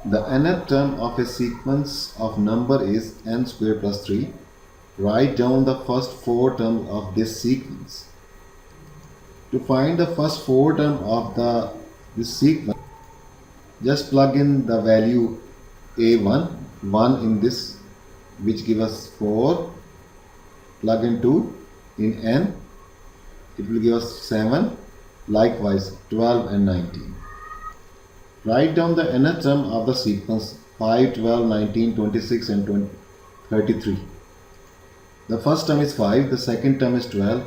The nth term of a sequence of number is n square plus 3. Write down the first four terms of this sequence. To find the first four terms of this sequence, just plug in the value a1, 1 in this, which give us 4, plug in 2 in n, it will give us 7, likewise 12 and 19. Write down the nth term of the sequence 5, 12, 19, 26 and 33. The first term is 5, the second term is 12,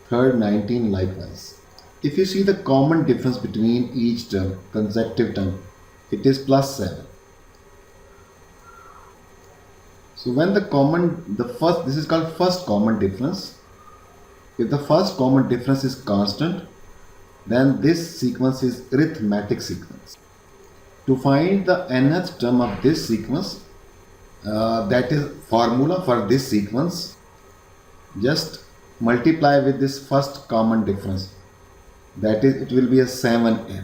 third 19 likewise. If you see the common difference between each term, consecutive term, it is plus 7. So when this is called first common difference. If the first common difference is constant, then this sequence is arithmetic sequence. To find the nth term of this sequence, that is formula for this sequence, just multiply with this first common difference. That is, it will be a 7n.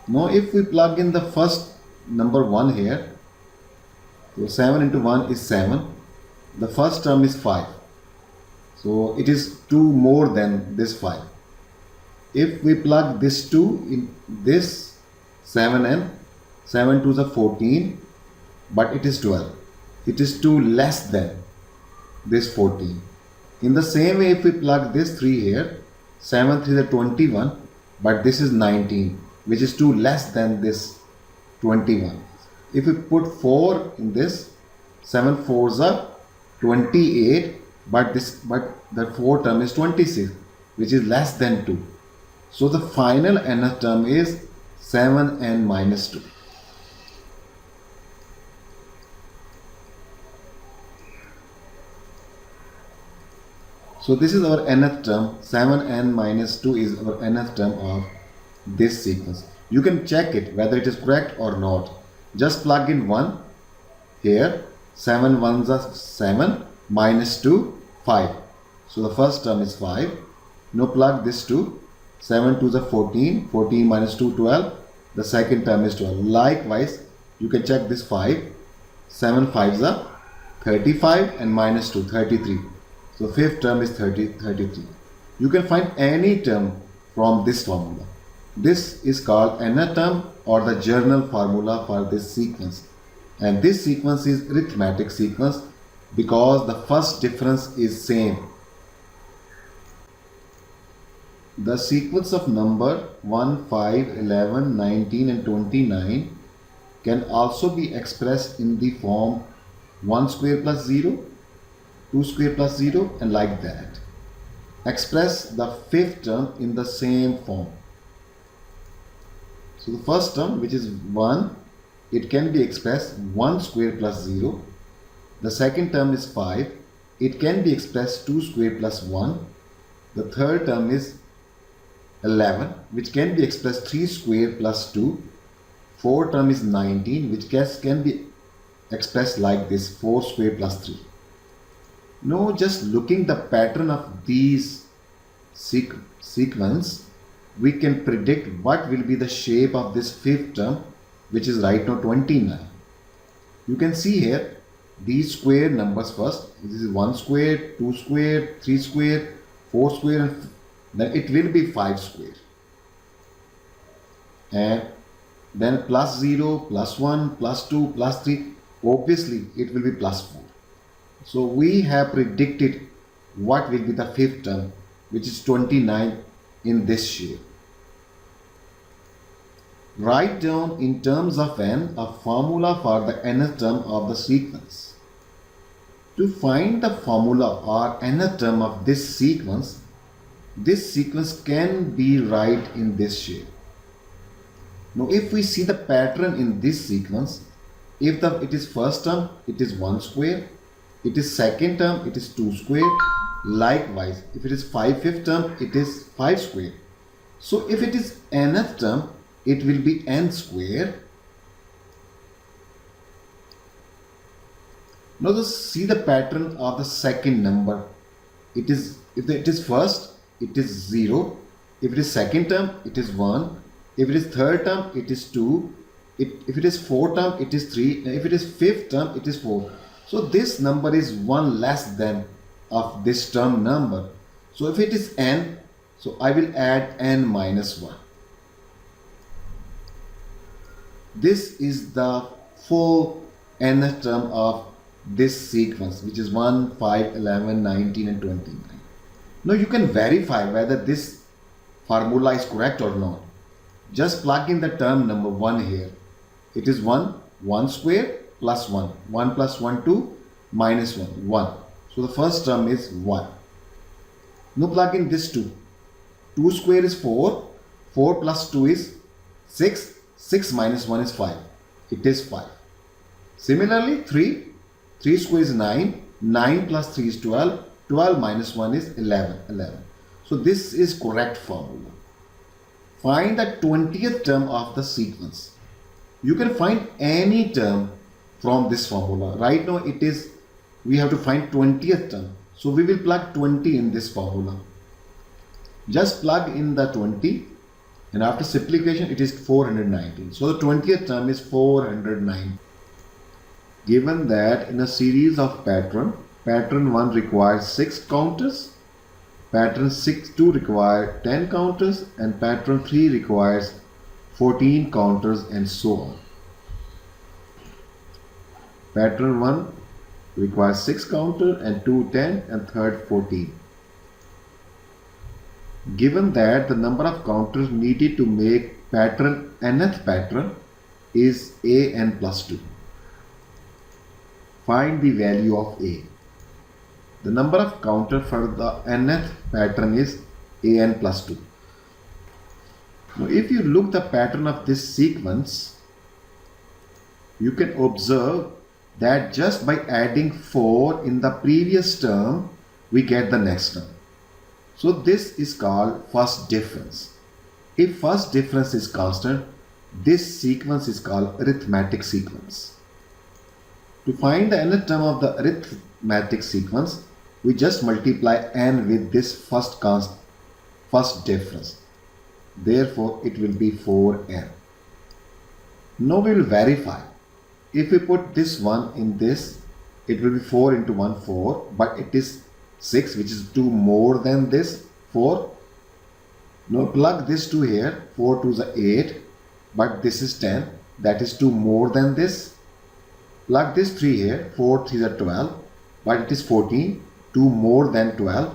Now if we plug in the first number 1 here, so 7 into 1 is 7. The first term is 5. So it is 2 more than this 5. If we plug this 2 in this 7n, 7 2s are 14, but it is 12. It is 2 less than this 14. In the same way, if we plug this 3 here, 7 3s are 21, but this is 19, which is 2 less than this 21. If we put 4 in this, 7 4s are 28, but the 4 term is 26, which is less than 2. So the final nth term is 7n minus 2. So this is our nth term. 7n minus 2 is our nth term of this sequence. You can check it whether it is correct or not. Just plug in 1 here. 7 1s are 7, minus 2, 5. So the first term is 5. Now plug this 2. 7 2s are 14. 14 minus 2, 12. The second term is 12. Likewise, you can check this 5. 7 5s are 35 and minus 2, 33. So fifth term is 33. You can find any term from this formula. This is called nth term or the journal formula for this sequence. And this sequence is arithmetic sequence because the first difference is same. The sequence of number 1, 5, 11, 19 and 29 can also be expressed in the form 1 square plus 0, 2 square plus 0 and like that. Express the fifth term in the same form. So the first term, which is 1, it can be expressed 1 square plus 0. The second term is 5. It can be expressed 2 square plus 1. The third term is 11, which can be expressed 3 square plus 2. Fourth term is 19, which can be expressed like this, 4 square plus 3. Now just looking the pattern of these sequence, we can predict what will be the shape of this fifth term, which is right now 29. You can see here these square numbers first. This is 1 square, 2 square, 3 square, 4 square, and then it will be 5 square. And then plus 0, plus 1, plus 2, plus 3. Obviously, it will be plus 4. So we have predicted what will be the fifth term, which is 29 in this shape. Write down in terms of n a formula for the nth term of the sequence. To find the formula or nth term of this sequence can be right in this shape. Now if we see the pattern in this sequence, if it is first term, it is 1 square. It is second term, it is 2 square. Likewise, if it is fifth term, it is 5 square. So if it is nth term, it will be n square. Now just see the pattern of the second number. If it is first, it is 0. If it is second term, it is 1. If it is third term, it is 2. If it is fourth term, it is 3. And if it is fifth term, it is 4. So this number is 1 less than of this term number. So if it is n, so I will add n minus 1. This is the full nth term of this sequence, which is 1, 5, 11, 19 and 29. Now you can verify whether this formula is correct or not. Just plug in the term number 1 here. It is 1 square plus 1. 1 plus 1, 2, minus 1, 1. So the first term is 1. Now plug in this 2. 2 square is 4. 4 plus 2 is 6. 6 minus 1 is 5. It is 5. Similarly, 3. 3 square is 9. 9 plus 3 is 12. 12 minus 1 is 11. 11. So this is correct formula. Find the 20th term of the sequence. You can find any term from this formula. Right now it is, we have to find 20th term. So we will plug 20 in this formula. Just plug in the 20 and after simplification it is 419. So the 20th term is 409. Given that in a series of pattern 1 requires 6 counters, pattern 2 requires 10 counters, and pattern 3 requires 14 counters, and so on. Pattern 1 requires 6 counters and 2 10 and third 14. Given that the number of counters needed to make pattern nth pattern is an plus 2. Find the value of a. The number of counters for the nth pattern is an plus 2. Now if you look the pattern of this sequence, you can observe that just by adding 4 in the previous term, we get the next term. So this is called first difference. If first difference is constant, this sequence is called arithmetic sequence. To find the nth term of the arithmetic sequence, we just multiply n with this first difference. Therefore, it will be 4n. Now we will verify. If we put this one in this, it will be 4 into 1, 4, but it is 6, which is 2 more than this 4. Now plug this 2 here, 4 2 is 8, but this is 10, that is 2 more than this. Plug this 3 here, 4 3 is 12, but it is 14, 2 more than 12.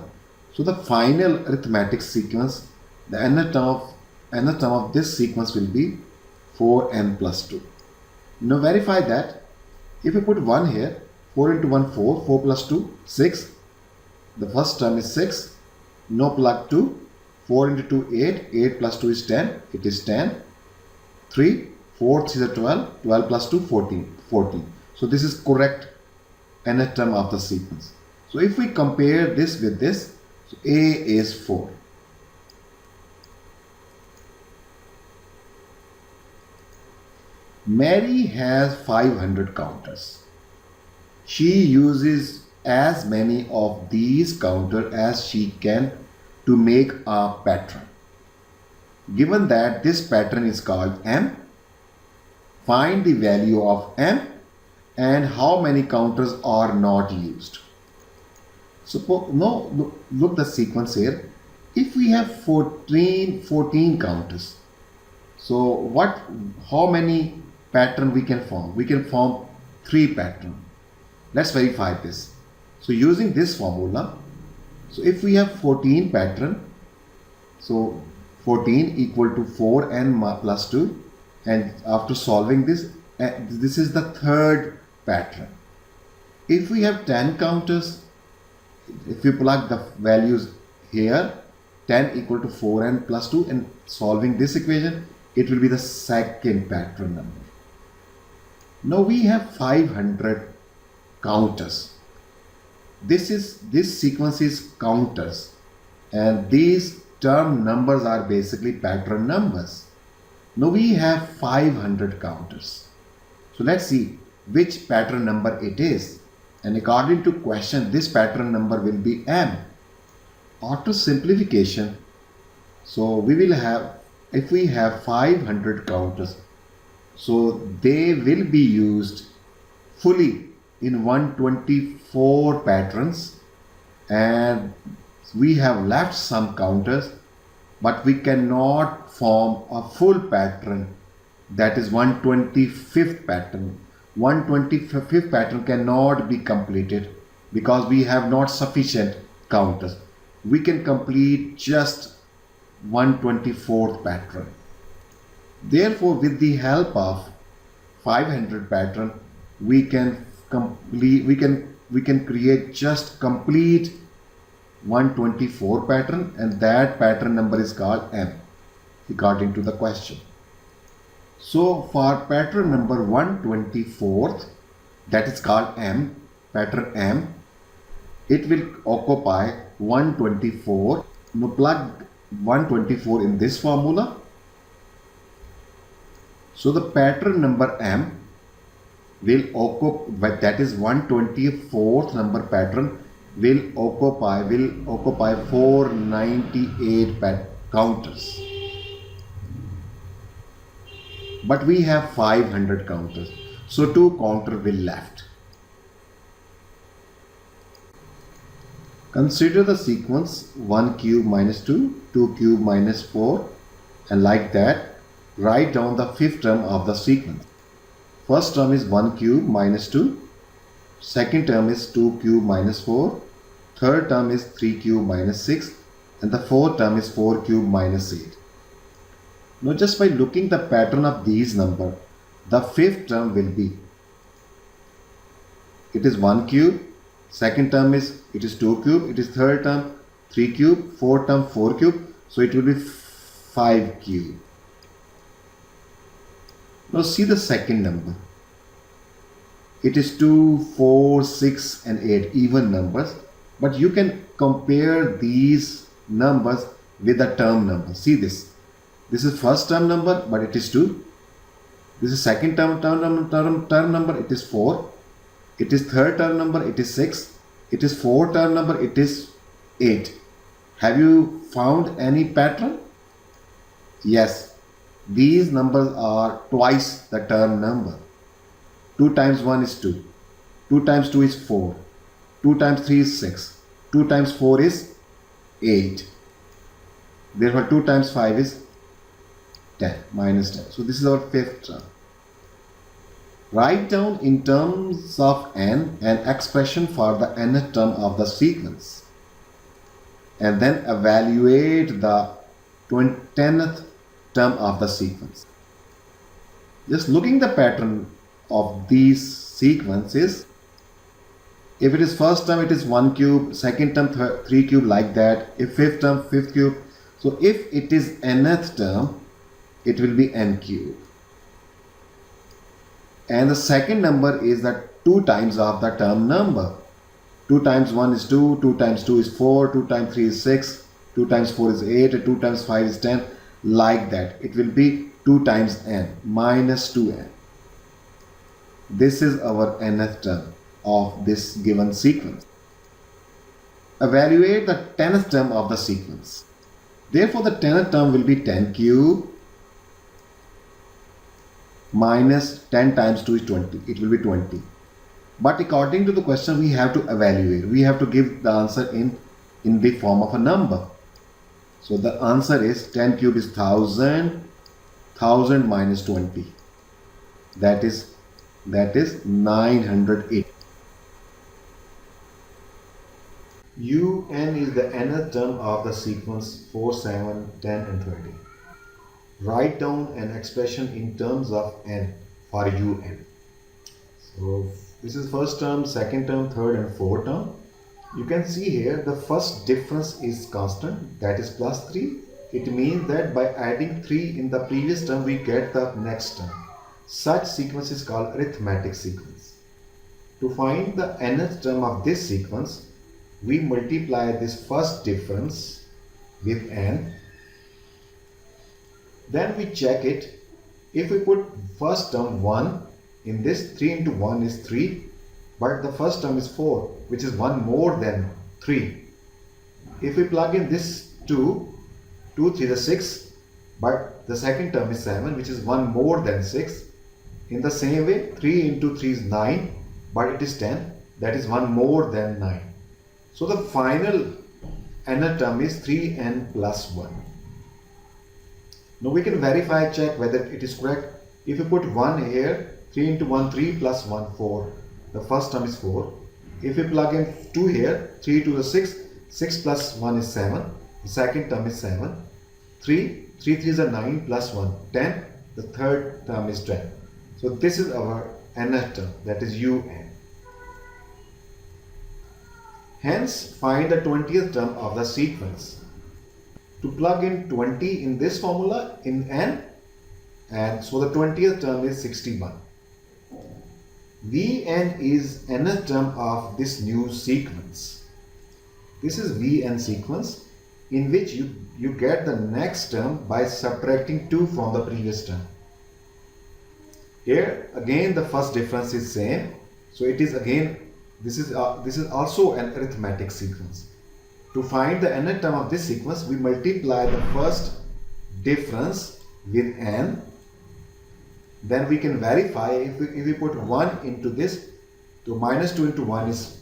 So the final arithmetic sequence, the nth term of this sequence will be 4n plus 2. Now verify that. If you put 1 here, 4 into 1 4, 4 plus 2 6. The first term is 6. Now plug 2, 4 into 2 8, 8 plus 2 is 10, it is 10. 3, 4 3 is 12, 12 plus 2 14, 14. So this is correct nth term of the sequence. So if we compare this with this, so A is 4. Mary has 500 counters. She uses as many of these counters as she can to make a pattern. Given that this pattern is called M, find the value of M and how many counters are not used. Suppose, look the sequence here. If we have 14 counters, so how many pattern we can form? We can form 3 pattern. Let's verify this. So using this formula, so if we have 14 pattern, so 14 equal to 4n plus 2, and after solving this, this is the third pattern. If we have 10 counters, if we plug the values here, 10 equal to 4n plus 2, and solving this equation, it will be the second pattern number. Now we have 500 counters. This sequence is counters, and these term numbers are basically pattern numbers. Now we have 500 counters. So let's see which pattern number it is. And according to question, this pattern number will be M. After simplification, so we will have if we have 500 counters, so they will be used fully in 124 patterns, and we have left some counters, but we cannot form a full pattern, that is 125th pattern. 125th pattern cannot be completed because we have not sufficient counters. We can complete just 124th pattern. Therefore, with the help of 500 pattern, we can create just complete 124 pattern, and that pattern number is called M according to the question. So for pattern number 124th, that is called M, pattern M, it will occupy 124. Now plug 124 in this formula. So the pattern number M will occupy, that is 124th number pattern, will occupy 498 counters. But we have 500 counters, so 2 counters will left. Consider the sequence 1 cube minus 2, 2 cube minus 4, and like that. Write down the fifth term of the sequence. First term is 1 cube minus 2, second term is 2 cube minus 4, third term is 3 cube minus 6, and the fourth term is 4 cube minus 8. Now just by looking the pattern of these numbers, the fifth term will be, it is 1 cube, second term is, it is 2 cube, it is third term 3 cube, fourth term 4 cube, so it will be 5 cube. Now see the second number. It is 2, 4, 6 and 8 even numbers, but you can compare these numbers with the term number. See this. This is first term number, but it is 2. This is second term number, it is 4. It is third term number, it is 6. It is fourth term number, it is 8. Have you found any pattern? Yes. These numbers are twice the term number. 2 times 1 is 2. 2 times 2 is 4. 2 times 3 is 6. 2 times 4 is 8. Therefore 2 times 5 is 10, minus 10. So this is our fifth term. Write down in terms of n an expression for the nth term of the sequence, and then evaluate the 10th term of the sequence. Just looking the pattern of these sequences, if it is first term, it is 1 cube, second term 3 cube, like that. If fifth term, 5th cube. So if it is nth term, it will be n cube. And the second number is the 2 times of the term number. 2 times 1 is 2, 2 times 2 is 4, 2 times 3 is 6, 2 times 4 is 8, and 2 times 5 is 10. Like that, it will be 2 times n minus 2n. This is our nth term of this given sequence. Evaluate the 10th term of the sequence. Therefore, the 10th term will be 10 cube minus 10 times 2 is 20. It will be 20. But according to the question, we have to evaluate. We have to give the answer in the form of a number. So the answer is 10 cube is 1000, 1000 minus 20. That is 908. Un is the nth term of the sequence 4, 7, 10 and 20. Write down an expression in terms of n for un. So this is first term, second term, third and fourth term. You can see here the first difference is constant, that is plus 3. It means that by adding 3 in the previous term, we get the next term. Such sequence is called arithmetic sequence. To find the nth term of this sequence, we multiply this first difference with n. Then we check it. If we put first term 1, in this 3 into 1 is 3. But the first term is 4, which is 1 more than 3. If we plug in this 2, 2, 3 is 6, but the second term is 7, which is 1 more than 6. In the same way, 3 into 3 is 9, but it is 10, that is 1 more than 9. So the final nth term is 3n plus 1. Now we can verify, check whether it is correct. If you put 1 here, 3 into 1, 3 plus 1, 4. The first term is 4. If we plug in 2 here, 3 to the 6, 6 plus 1 is 7. The second term is 7. 3 3s are 9 plus 1, 10. The third term is 10. So this is our nth term, that is un. Hence, find the 20th term of the sequence. To plug in 20 in this formula in n, and so the 20th term is 61. Vn is nth term of this new sequence. This is Vn sequence in which you get the next term by subtracting 2 from the previous term. Here again the first difference is same, so it is again this is also an arithmetic sequence. To find the nth term of this sequence, we multiply the first difference with n. Then we can verify if we put 1 into this, so minus 2 into 1 is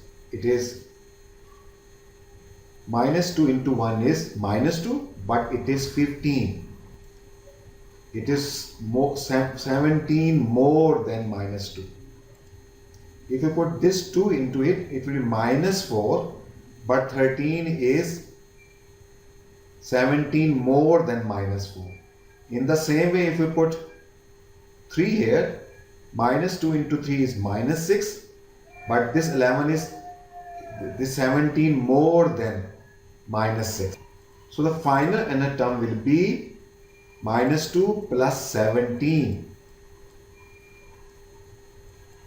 minus 2 into 1 is minus 2, but it is 15. It is 17 more than minus 2. If you put this 2 into it, it will be minus 4, but 13 is 17 more than minus 4. In the same way, if you put 3 here, minus 2 into 3 is minus 6, but this 11 is this 17 more than minus 6. So the final nth term will be minus 2 plus 17.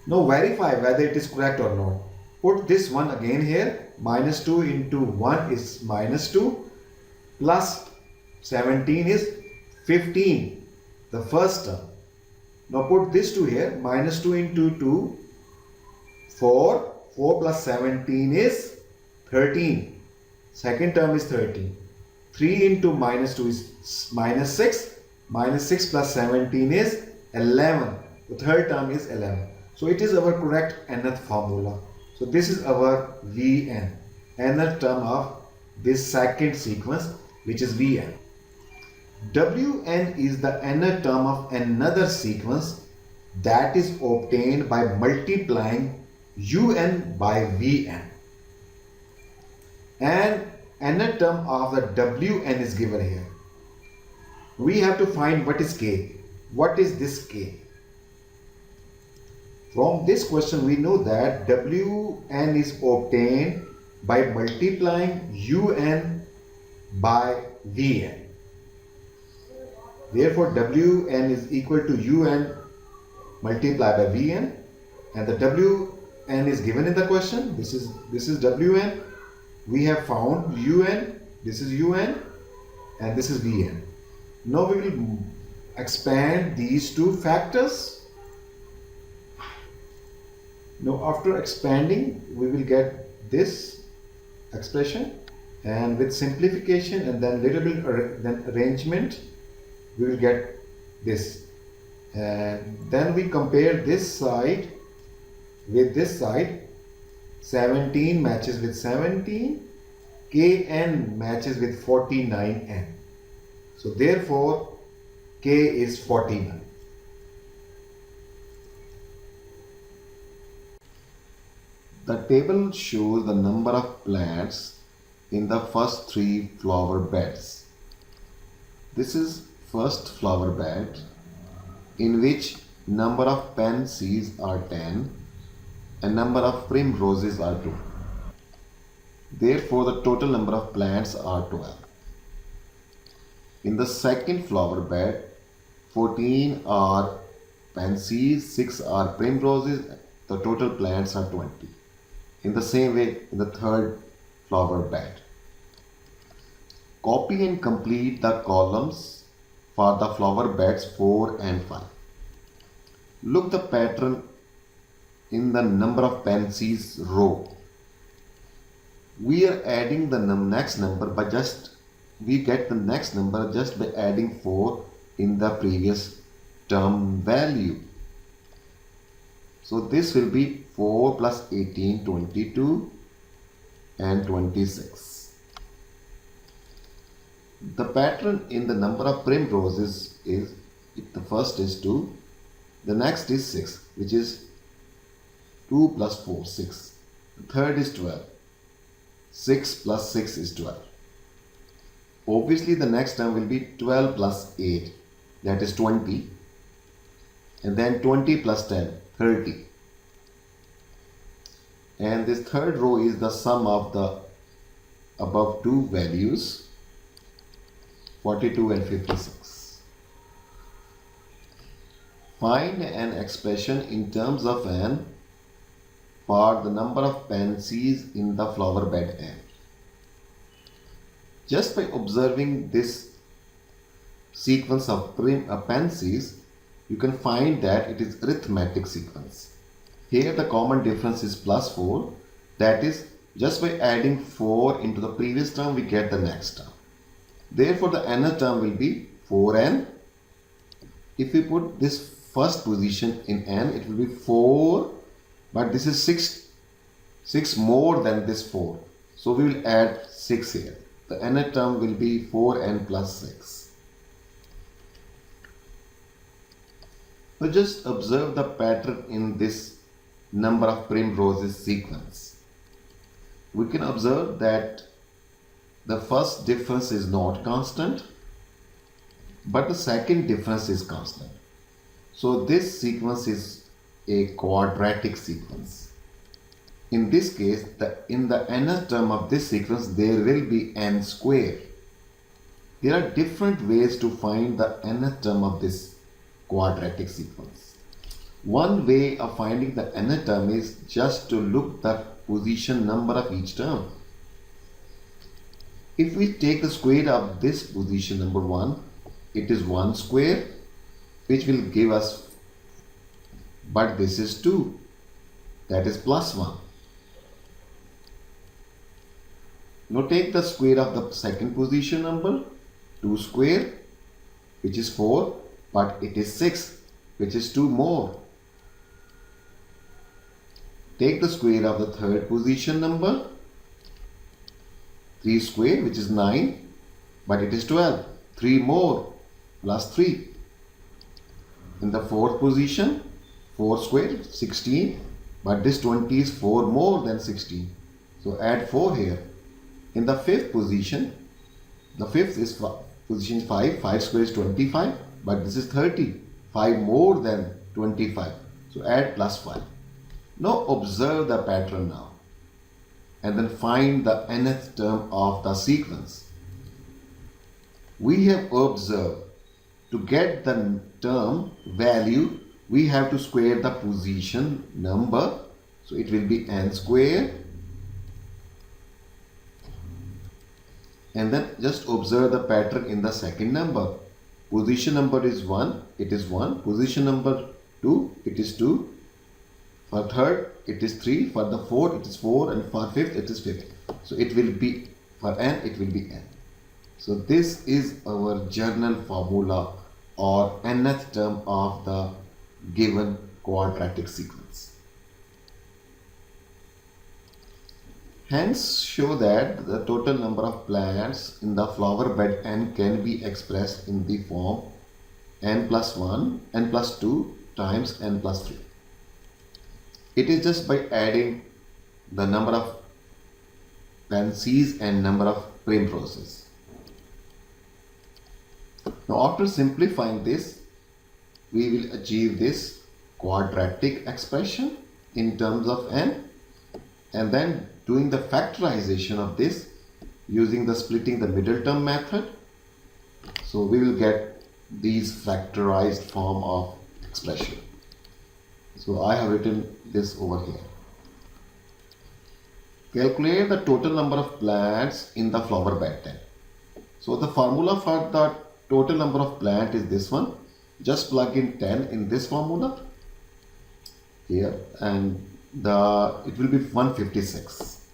Now verify whether it is correct or not. Put this one again here. Minus 2 into 1 is minus 2 plus 17 is 15, the first term. Now put this 2 here. Minus 2 into 2, 4. 4 plus 17 is 13. Second term is 13. 3 into minus 2 is minus 6. Minus 6 plus 17 is 11. The third term is 11. So it is our correct nth formula. So this is our Vn, nth term of this second sequence, which is Vn. Wn is the nth term of another sequence that is obtained by multiplying un by Vn. And nth term of the Wn is given here. We have to find what is k. What is this k? From this question we know that Wn is obtained by multiplying un by Vn. Therefore Wn is equal to un multiplied by Vn, and the Wn is given in the question. This is Wn. We have found un, this is un, and this is Vn. Now we will expand these two factors. Now after expanding, we will get this expression, and with simplification and then little bit then arrangement, we will get this. And then we compare this side with this side. 17 matches with 17, kn matches with 49n. So therefore k is 49. The table shows the number of plants in the first 3 flower beds. This is first flower bed, in which number of pansies are 10 and number of primroses are 2. Therefore the total number of plants are 12. In the second flower bed, 14 are pansies, 6 are primroses, the total plants are 20. In the same way, in the third flower bed. Copy and complete the columns for the flower beds 4 and 5. Look the pattern in the number of pansies row. We are adding the next number by we get the next number just by adding 4 in the previous term value. So this will be 4 plus 18, 22 and 26. The pattern in the number of primroses is the first is 2, the next is 6, which is 2 plus 4, 6. The third is 12. 6 plus 6 is 12. Obviously the next term will be 12 plus 8, that is 20, and then 20 plus 10, 30. And this third row is the sum of the above two values, 42 and 56. Find an expression in terms of n for the number of pansies in the flower bed n. Just by observing this sequence of pansies, you can find that it is arithmetic sequence. Here the common difference is plus 4. That is, just by adding 4 into the previous term, we get the next term. Therefore, the nth term will be 4n. If we put this first position in n, it will be 4, but this is 6 more than this 4. So we will add 6 here. The nth term will be 4n plus 6. So just observe the pattern in this number of primroses sequence. We can observe that the first difference is not constant, but the second difference is constant. So this sequence is a quadratic sequence. In this case, in the nth term of this sequence, there will be n square. There are different ways to find the nth term of this quadratic sequence. One way of finding the nth term is just to look the position number of each term. If we take the square of this position number 1, it is 1 square, which will give us, but this is 2, that is plus 1. Now take the square of the second position number, 2 square, which is 4, but it is 6, which is 2 more. Take the square of the third position number, 3 square, which is 9, but it is 12, 3 more, plus 3. In the fourth position, 4 square, 16, but this 20 is 4 more than 16. So add 4 here. In the fifth position, the fifth is position 5, 5 square is 25, but this is 30, 5 more than 25. So add plus 5. Now observe the pattern now, and then find the nth term of the sequence. We have observed, to get the term value, we have to square the position number. So it will be n square. And then just observe the pattern in the second number. Position number is 1, it is 1. Position number 2, it is 2. For third, it is 3. For the fourth, it is 4. And for fifth, it is 5. So it will be, for n, it will be n. So this is our journal formula or nth term of the given quadratic sequence. Hence show that the total number of plants in the flower bed n can be expressed in the form n plus 1, n plus 2 times n plus 3. It is just by adding the number of pansies and number of primroses. Now after simplifying this, we will achieve this quadratic expression in terms of n, and then doing the factorization of this using the splitting the middle term method. So we will get these factorized form of expression. So I have written this over here. Calculate the total number of plants in the flower bed then. So the formula for the total number of plant is this one. Just plug in 10 in this formula here, and it will be 156.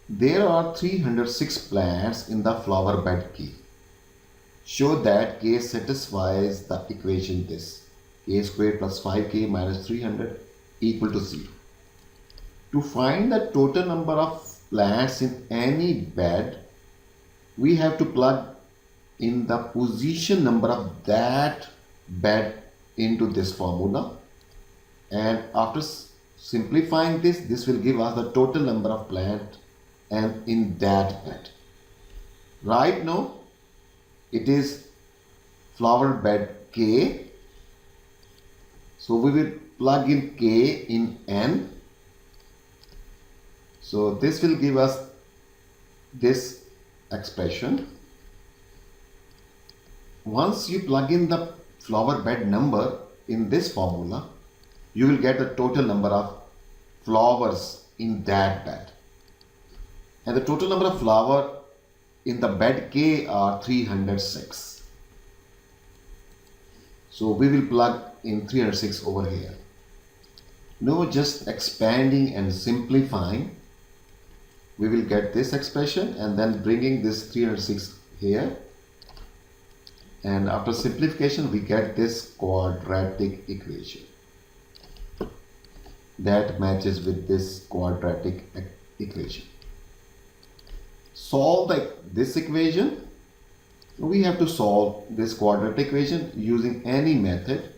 There are 306 plants in the flower bed key. show that k satisfies the equation this k squared plus 5k minus 300 equal to 0. To find the total number of plants in any bed, we have to plug in the position number of that bed into this formula, and after simplifying this will give us the total number of plants and in that bed. Right now it is flower bed K, so we will plug in K in N. So this will give us this expression. Once you plug in the flower bed number in this formula, you will get the total number of flowers in that bed. And the total number of flowers in the bed K are 306. So we will plug in 306 over here. Now just expanding and simplifying, we will get this expression and then bringing this 306 here. And after simplification, we get this quadratic equation that matches with this quadratic equation. Solve this equation. We have to solve this quadratic equation using any method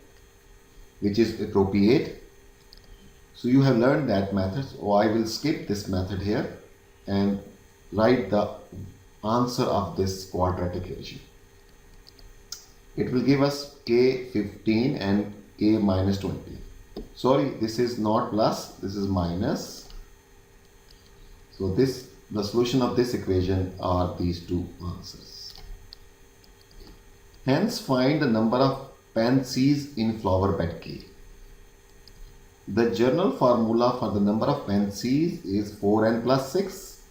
which is appropriate. So you have learned that method, so I will skip this method here and write the answer of this quadratic equation. It will give us k 15 and k minus 20. Sorry, this is not plus, this is minus. So the solution of this equation are these two answers. Hence find the number of pansies in flower bed K. The general formula for the number of pansies is 4n plus 6.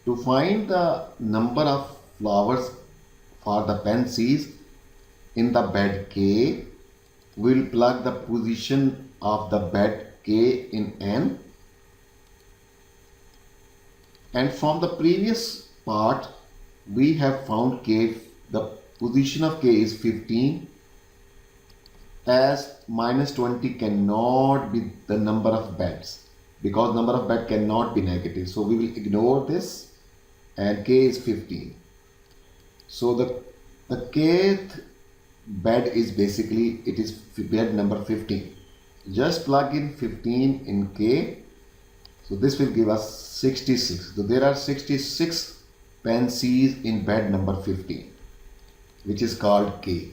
To find the number of flowers for the pansies in the bed K, we will plug the position of the bed K in N. And from the previous part, we have found K, the position of K is 15, as minus 20 cannot be the number of beds because number of bed cannot be negative. So we will ignore this and K is 15. So the kth bed is basically, it is bed number 15. Just plug in 15 in K. So this will give us 66. So there are 66 pansies in bed number 15, which is called K.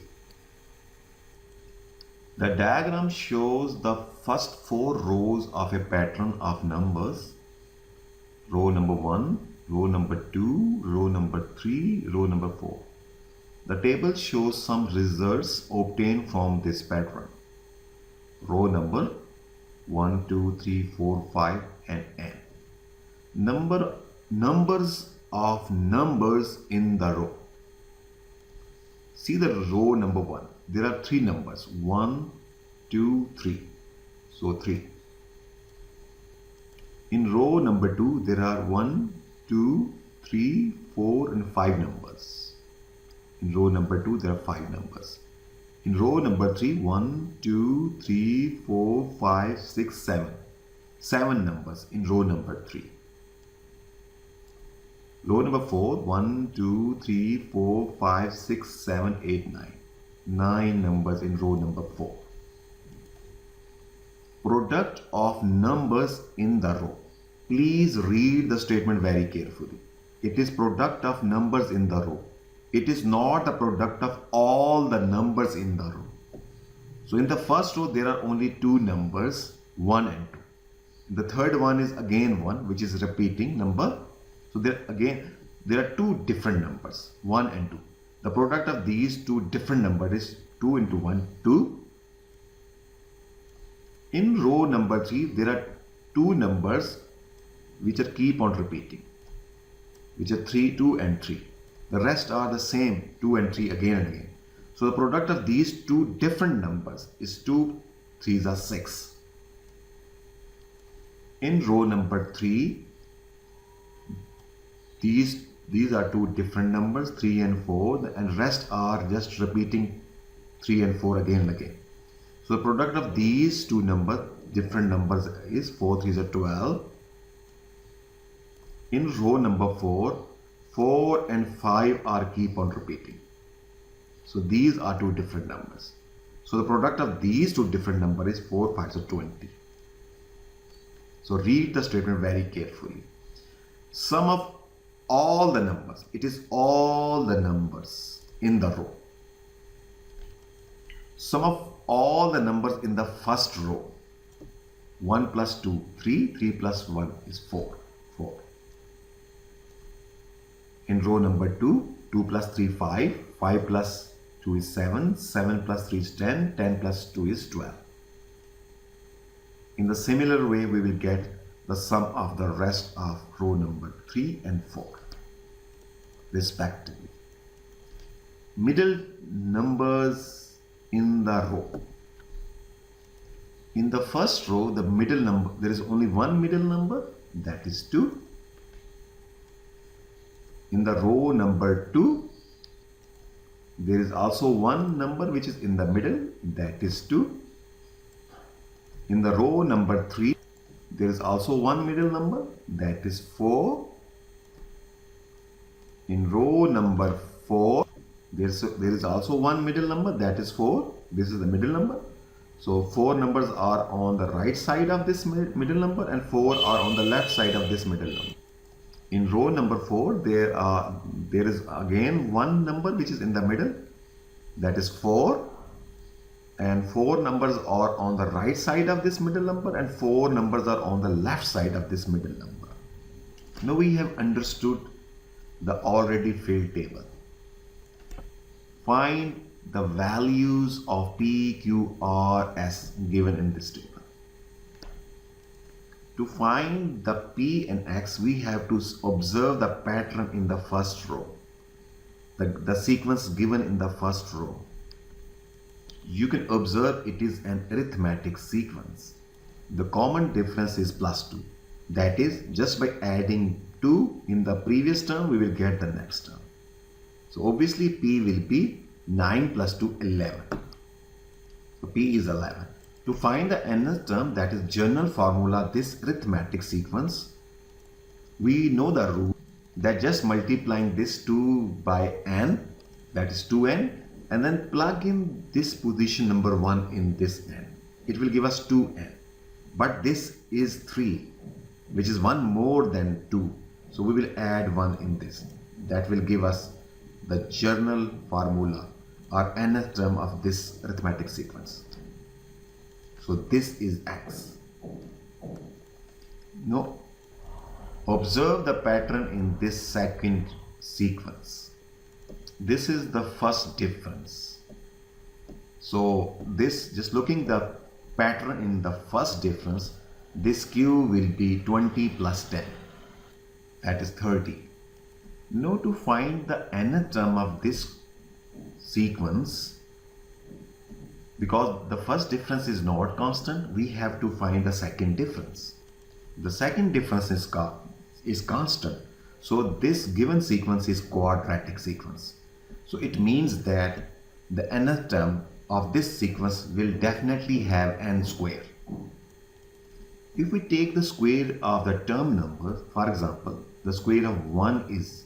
The diagram shows the first 4 rows of a pattern of numbers. Row number 1, row number 2, row number 3, row number 4. The table shows some results obtained from this pattern. Row number 1, 2, 3, 4, 5 and n. Numbers of numbers in the row. See the row number 1. There are 3 numbers. 1, 2, 3. So 3. In row number 2, there are 1, 2, 3, 4 and 5 numbers. In row number 2, there are 5 numbers. In row number 3, 1, 2, 3, 4, 5, 6, 7. 7 numbers in row number 3. Row number 4, 1, 2, 3, 4, 5, 6, 7, 8, 9. 9 numbers in row number 4. Product of numbers in the row. Please read the statement very carefully. It is product of numbers in the row. It is not the product of all the numbers in the row. So in the first row there are only 2 numbers, 1 and 2. The third one is again 1, which is repeating number. So there are 2 different numbers, 1 and 2. The product of these 2 different numbers is 2 into 1, 2. In row number 3, there are 2 numbers which are keep on repeating, which are 3, 2 and 3. The rest are the same, 2 and 3 again and again. So the product of these 2 different numbers is 2 3s are 6. In row number 3, these these are two different numbers, 3 and 4, and rest are just repeating 3 and 4 again and again. So the product of these two different numbers is 4 3s are 12. In row number 4, 4 and 5 are keep on repeating. So these are two different numbers. So the product of these two different numbers is 4 5s are 20. So read the statement very carefully. Sum of all the numbers. It is all the numbers in the row. Sum of all the numbers in the first row. 1 plus 2, 3. 3 plus 1 is 4. 4. In row number 2, 2 plus 3, 5. 5 plus 2 is 7. 7 plus 3 is 10. 10 plus 2 is 12. In the similar way, we will get the sum of the rest of row number 3 and 4, respectively. Middle numbers in the row. In the first row, the middle number, there is only one middle number, that is 2. In the row number 2, there is also one number which is in the middle, that is 2. In the row number 3, there is also one middle number, that is 4. In row number 4, there is also one middle number, that is 4. This is the middle number. So 4 numbers are on the right side of this middle number and 4 are on the left side of this middle number. In row number 4, there is again one number which is in the middle, that is 4. And 4 numbers are on the right side of this middle number and 4 numbers are on the left side of this middle number. Now we have understood the already filled table. Find the values of P, Q, R, S given in this table. To find the P and X, we have to observe the pattern in the first row, the sequence given in the first row. You can observe it is an arithmetic sequence. The common difference is plus 2. That is, just by adding 2 in the previous term, we will get the next term. So obviously P will be 9 plus 2, 11. So P is 11. To find the nth term, that is general formula, this arithmetic sequence, we know the rule that just multiplying this 2 by n, that is 2n, and then plug in this position number 1 in this n. It will give us 2n. But this is 3, which is 1 more than 2. So we will add 1 in this. That will give us the general formula or nth term of this arithmetic sequence. So this is x. Now observe the pattern in this second sequence. This is the first difference. So this, just looking the pattern in the first difference, this Q will be 20 plus 10, that is 30. Now to find the nth term of this sequence, because the first difference is not constant, we have to find the second difference. The second difference is constant. So this given sequence is quadratic sequence. So it means that the nth term of this sequence will definitely have n square. If we take the square of the term number, for example, the square of 1 is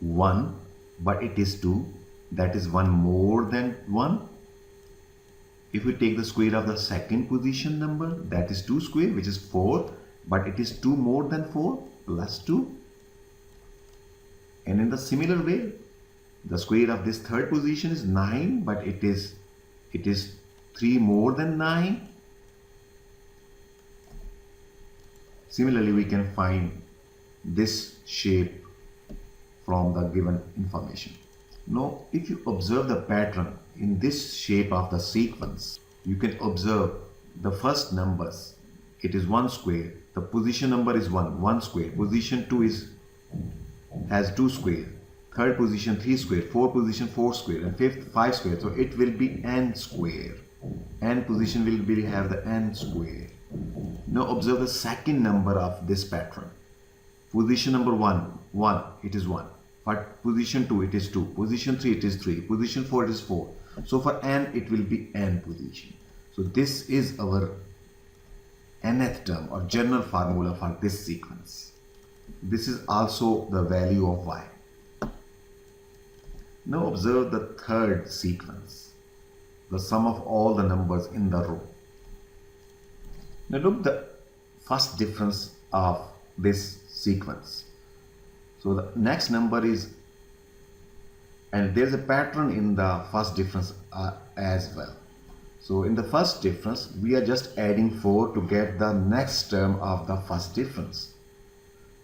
1, but it is 2, that is 1 more than 1. If we take the square of the second position number, that is 2 square, which is 4, but it is 2 more than 4, plus 2. And in the similar way, the square of this third position is 9, but it is 3 more than 9. Similarly, we can find this shape from the given information. Now, if you observe the pattern in this shape of the sequence, you can observe the first numbers. It is 1 square. The position number is 1 square. Position 2 has 2 square. Third position 3 square. Fourth position 4 square. And fifth 5 square. So it will be n square. N position will have the n square. Now observe the second number of this pattern. Position number 1, it is 1. For position 2 it is 2, position 3 it is 3, position 4 it is 4. So for n it will be n position. So this is our nth term or general formula for this sequence. This is also the value of y. Now observe the third sequence, the sum of all the numbers in the row. Now look the first difference of this sequence. So the next number is, and there's a pattern in the first difference as well. So in the first difference, we are just adding 4 to get the next term of the first difference.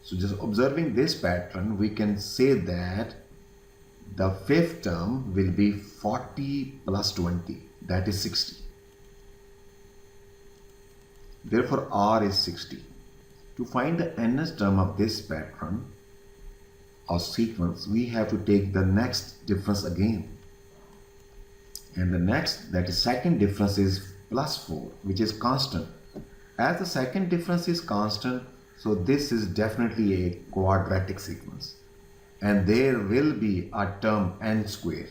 So just observing this pattern, we can say that the fifth term will be 40 plus 20, that is 60. Therefore, R is 60. To find the nth term of this pattern or sequence, we have to take the next difference again. And the next, that is second difference, is plus 4, which is constant. As the second difference is constant, so this is definitely a quadratic sequence. And there will be a term n square.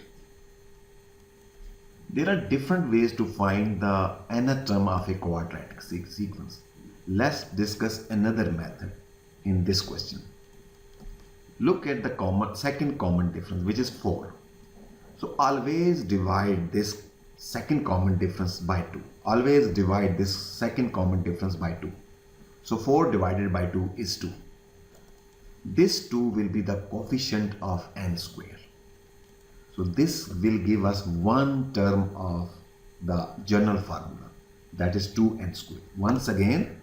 There are different ways to find the nth term of a quadratic sequence. Let's discuss another method in this question. Look at the second common difference, which is 4. So always divide this second common difference by 2. Always divide this second common difference by 2. So 4 divided by 2 is 2. This 2 will be the coefficient of n square. So this will give us one term of the general formula, that is 2n square. Once again,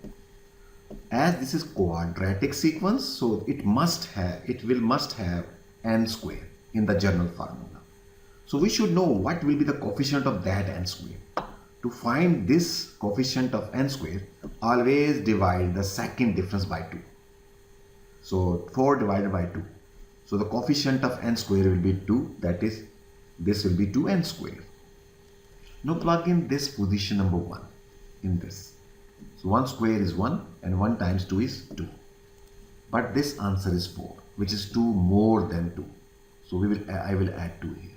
as this is quadratic sequence, so it must have n square in the general formula. So we should know what will be the coefficient of that n square. To find this coefficient of n square, always divide the second difference by 2. So 4 divided by 2. So the coefficient of n square will be 2, that is, this will be 2n square. Now plug in this position number 1 in this. So 1 square is 1 and 1 times 2 is 2. But this answer is 4, which is 2 more than 2. So I will add 2 here.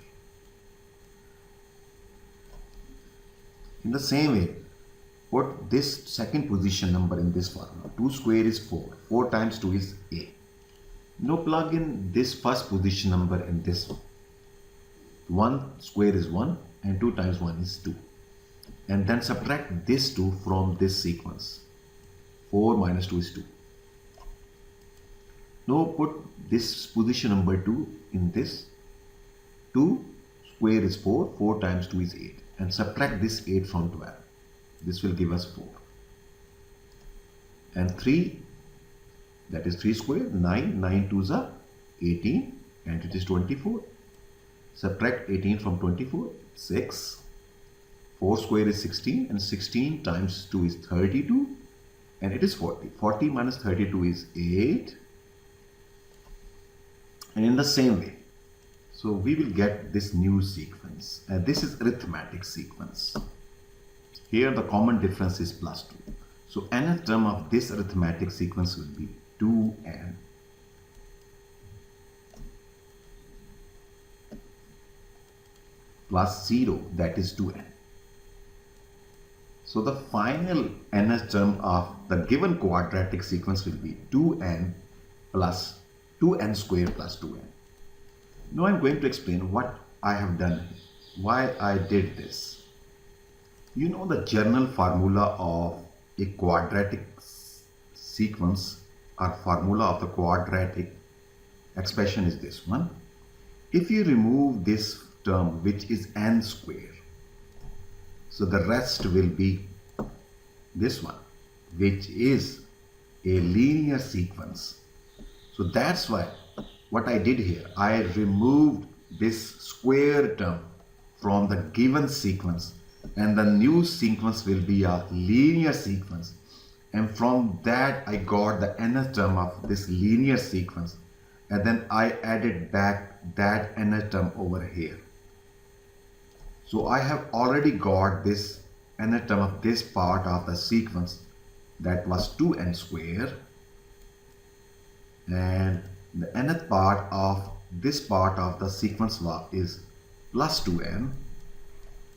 In the same way, put this second position number in this formula. 2 square is 4. 4 times 2 is 8. Now plug in this first position number in this one. 1 square is 1 and 2 times 1 is 2. And then subtract this 2 from this sequence. 4 minus 2 is 2. Now put this position number 2 in this. 2 square is 4. 4 times 2 is 8. And subtract this 8 from 12. This will give us 4. And 3, that is 3 square, 9, 9 2s are 18 and it is 24. Subtract 18 from 24, 6. 4 square is 16 and 16 times 2 is 32 and it is 40. 40 minus 32 is 8. And in the same way, so we will get this new sequence. This is arithmetic sequence. Here the common difference is plus 2. So nth term of this arithmetic sequence will be 2n plus 0, that is 2n. So the final nth term of the given quadratic sequence will be 2n plus 2n square plus 2n. Now I'm going to explain what I have done, why I did this. You know the general formula of a quadratic sequence or formula of the quadratic expression is this one. If you remove this term, which is n square, so the rest will be this one, which is a linear sequence. So that's why what I did here, I removed this square term from the given sequence, and the new sequence will be a linear sequence, and from that I got the nth term of this linear sequence, and then I added back that nth term over here. So I have already got this nth term of this part of the sequence, that was 2n square, and the nth part of this part of the sequence is plus 2n.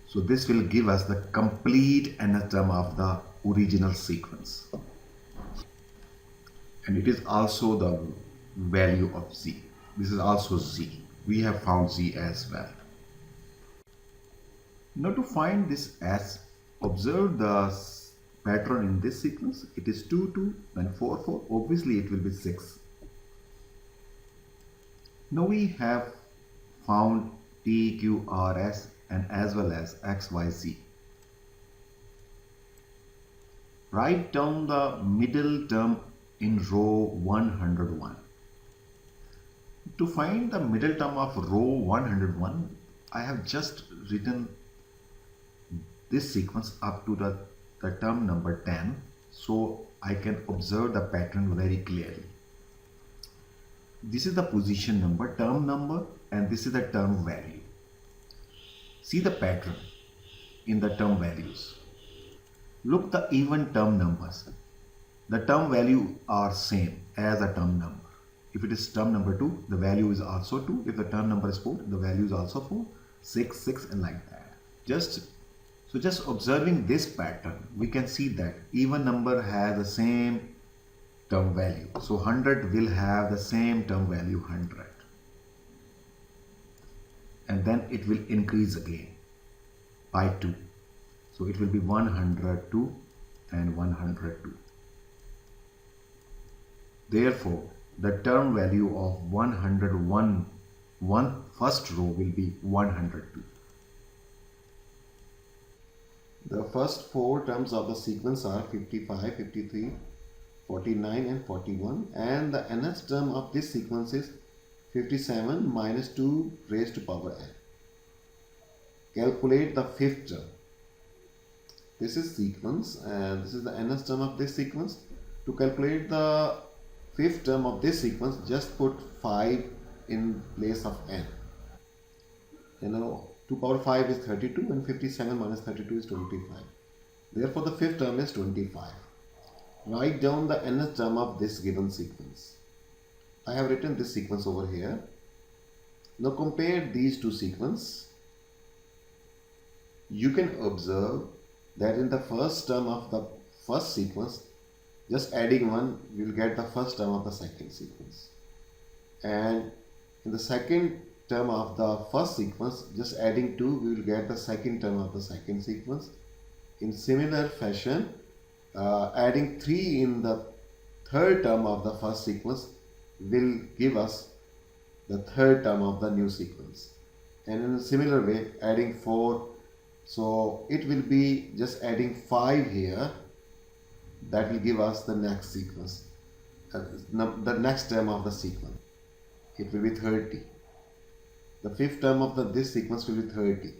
So this will give us the complete nth term of the original sequence. And it is also the value of z. This is also z. We have found z as well. Now to find this s, observe the pattern in this sequence. It is 2, 2, then 4, 4. Obviously it will be 6. Now we have found T, Q, R, S and as well as X, Y, Z. Write down the middle term in row 101. To find the middle term of row 101, I have just written this sequence up to the term number 10, so I can observe the pattern very clearly. This is the position number, term number, and this is the term value. See the pattern in the term values. Look the even term numbers. The term value are same as a term number. If it is term number 2, the value is also 2. If the term number is 4, the value is also 4, 6, 6 and like that. Just observing this pattern, we can see that even number has the same term value. So 100 will have the same term value 100. And then it will increase again by 2. So it will be 102 and 102. Therefore, the term value of 101, first row will be 102. The first 4 terms of the sequence are 55, 53, 49 and 41, and the nth term of this sequence is 57 minus 2 raised to power n. Calculate the fifth term. This is sequence and this is the nth term of this sequence. To calculate the fifth term of this sequence, just put 5 in place of n. You know, 2 power 5 is 32 and 57 minus 32 is 25. Therefore, the fifth term is 25. Write down the nth term of this given sequence. I have written this sequence over here. Now compare these two sequences. You can observe that in the first term of the first sequence, just adding 1, we will get the first term of the second sequence. And in the second term of the first sequence, just adding 2, we will get the second term of the second sequence. In similar fashion, adding 3 in the third term of the first sequence will give us the third term of the new sequence. And in a similar way, adding 4, so it will be just adding 5 here, that will give us the next sequence, the next term of the sequence. It will be 30. The fifth term of this sequence will be 30.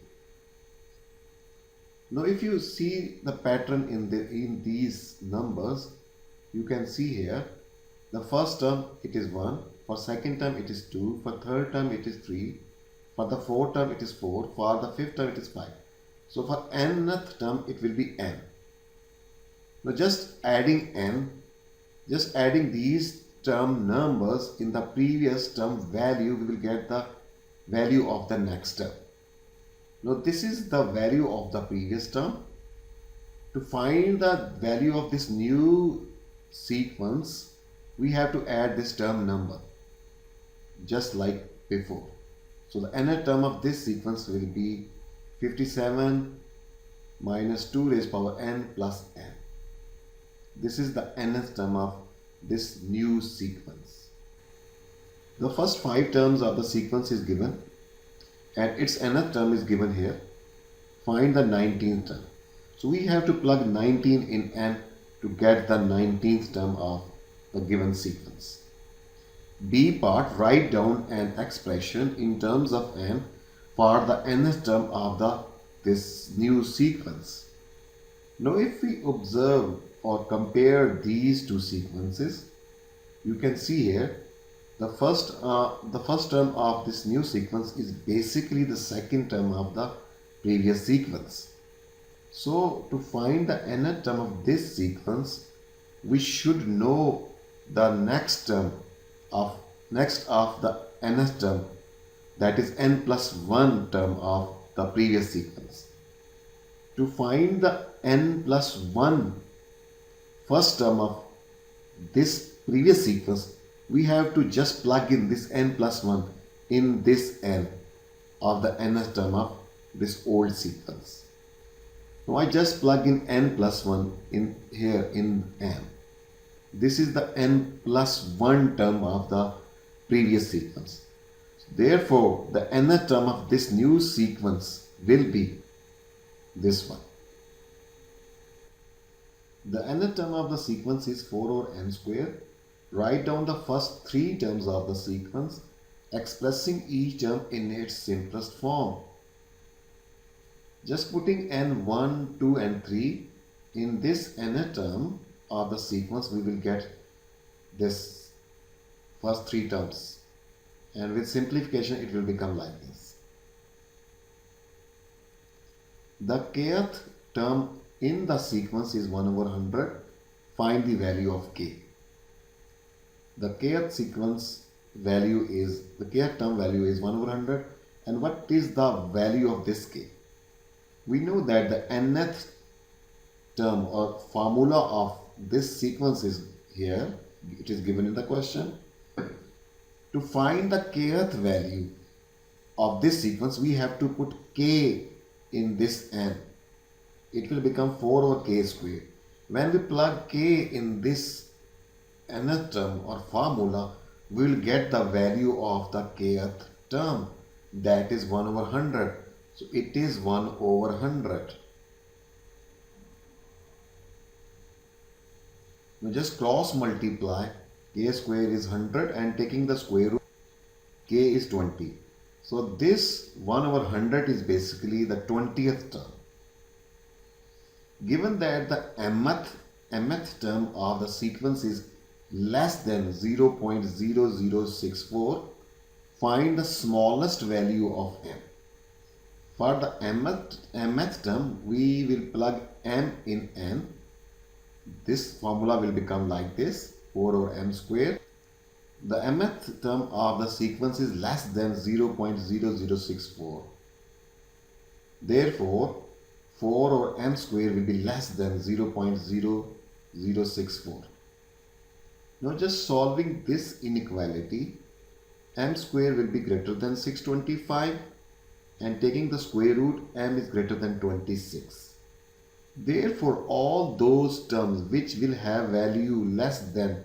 Now if you see the pattern in these numbers, you can see here, the first term it is 1, for second term it is 2, for third term it is 3, for the fourth term it is 4, for the fifth term it is 5. So for nth term it will be n. Now just adding n, just adding these term numbers in the previous term value, we will get the value of the next term. Now this is the value of the previous term. To find the value of this new sequence, we have to add this term number, just like before. So the nth term of this sequence will be 57 minus 2 raised power n plus n. This is the nth term of this new sequence. The first 5 terms of the sequence is given and its nth term is given here. Find the 19th term. So we have to plug 19 in n to get the 19th term of the given sequence. B part, write down an expression in terms of n for the nth term of this new sequence. Now if we observe or compare these two sequences, you can see here the first term of this new sequence is basically the second term of the previous sequence. So to find the nth term of this sequence, we should know the next of the nth term, that is n plus 1 term of the previous sequence. To find the n plus 1 first term of this previous sequence, we have to just plug in this n plus 1 in this n of the nth term of this old sequence. So I just plug in n plus 1 in here in n. This is the n plus 1 term of the previous sequence. Therefore, the nth term of this new sequence will be this one. The nth term of the sequence is 4 over n square. Write down the first 3 terms of the sequence, expressing each term in its simplest form. Just putting n1, 2 and 3 in this nth term of the sequence, we will get this first 3 terms, and with simplification it will become like this. The kth term in the sequence is 1 over 100. Find the value of k. The kth sequence value is, the kth term value is 1 over 100. And what is the value of this k? We know that the nth term or formula of this sequence is here. It is given in the question. To find the kth value of this sequence, we have to put k in this n. It will become 4 over k square. When we plug k in this nth term or formula, we will get the value of the kth term, that is 1 over 100. So it is 1 over 100. Now just cross multiply. K square is 100 and taking the square root, k is 20. So this 1 over 100 is basically the 20th term. Given that the mth term of the sequence is less than 0.0064, find the smallest value of m. For the mth term, we will plug m in n. This formula will become like this, 4 over m square. The mth term of the sequence is less than 0.0064. Therefore, 4 over m square will be less than 0.0064. Now just solving this inequality, m square will be greater than 625 and taking the square root, m is greater than 26. Therefore, all those terms which will have value less than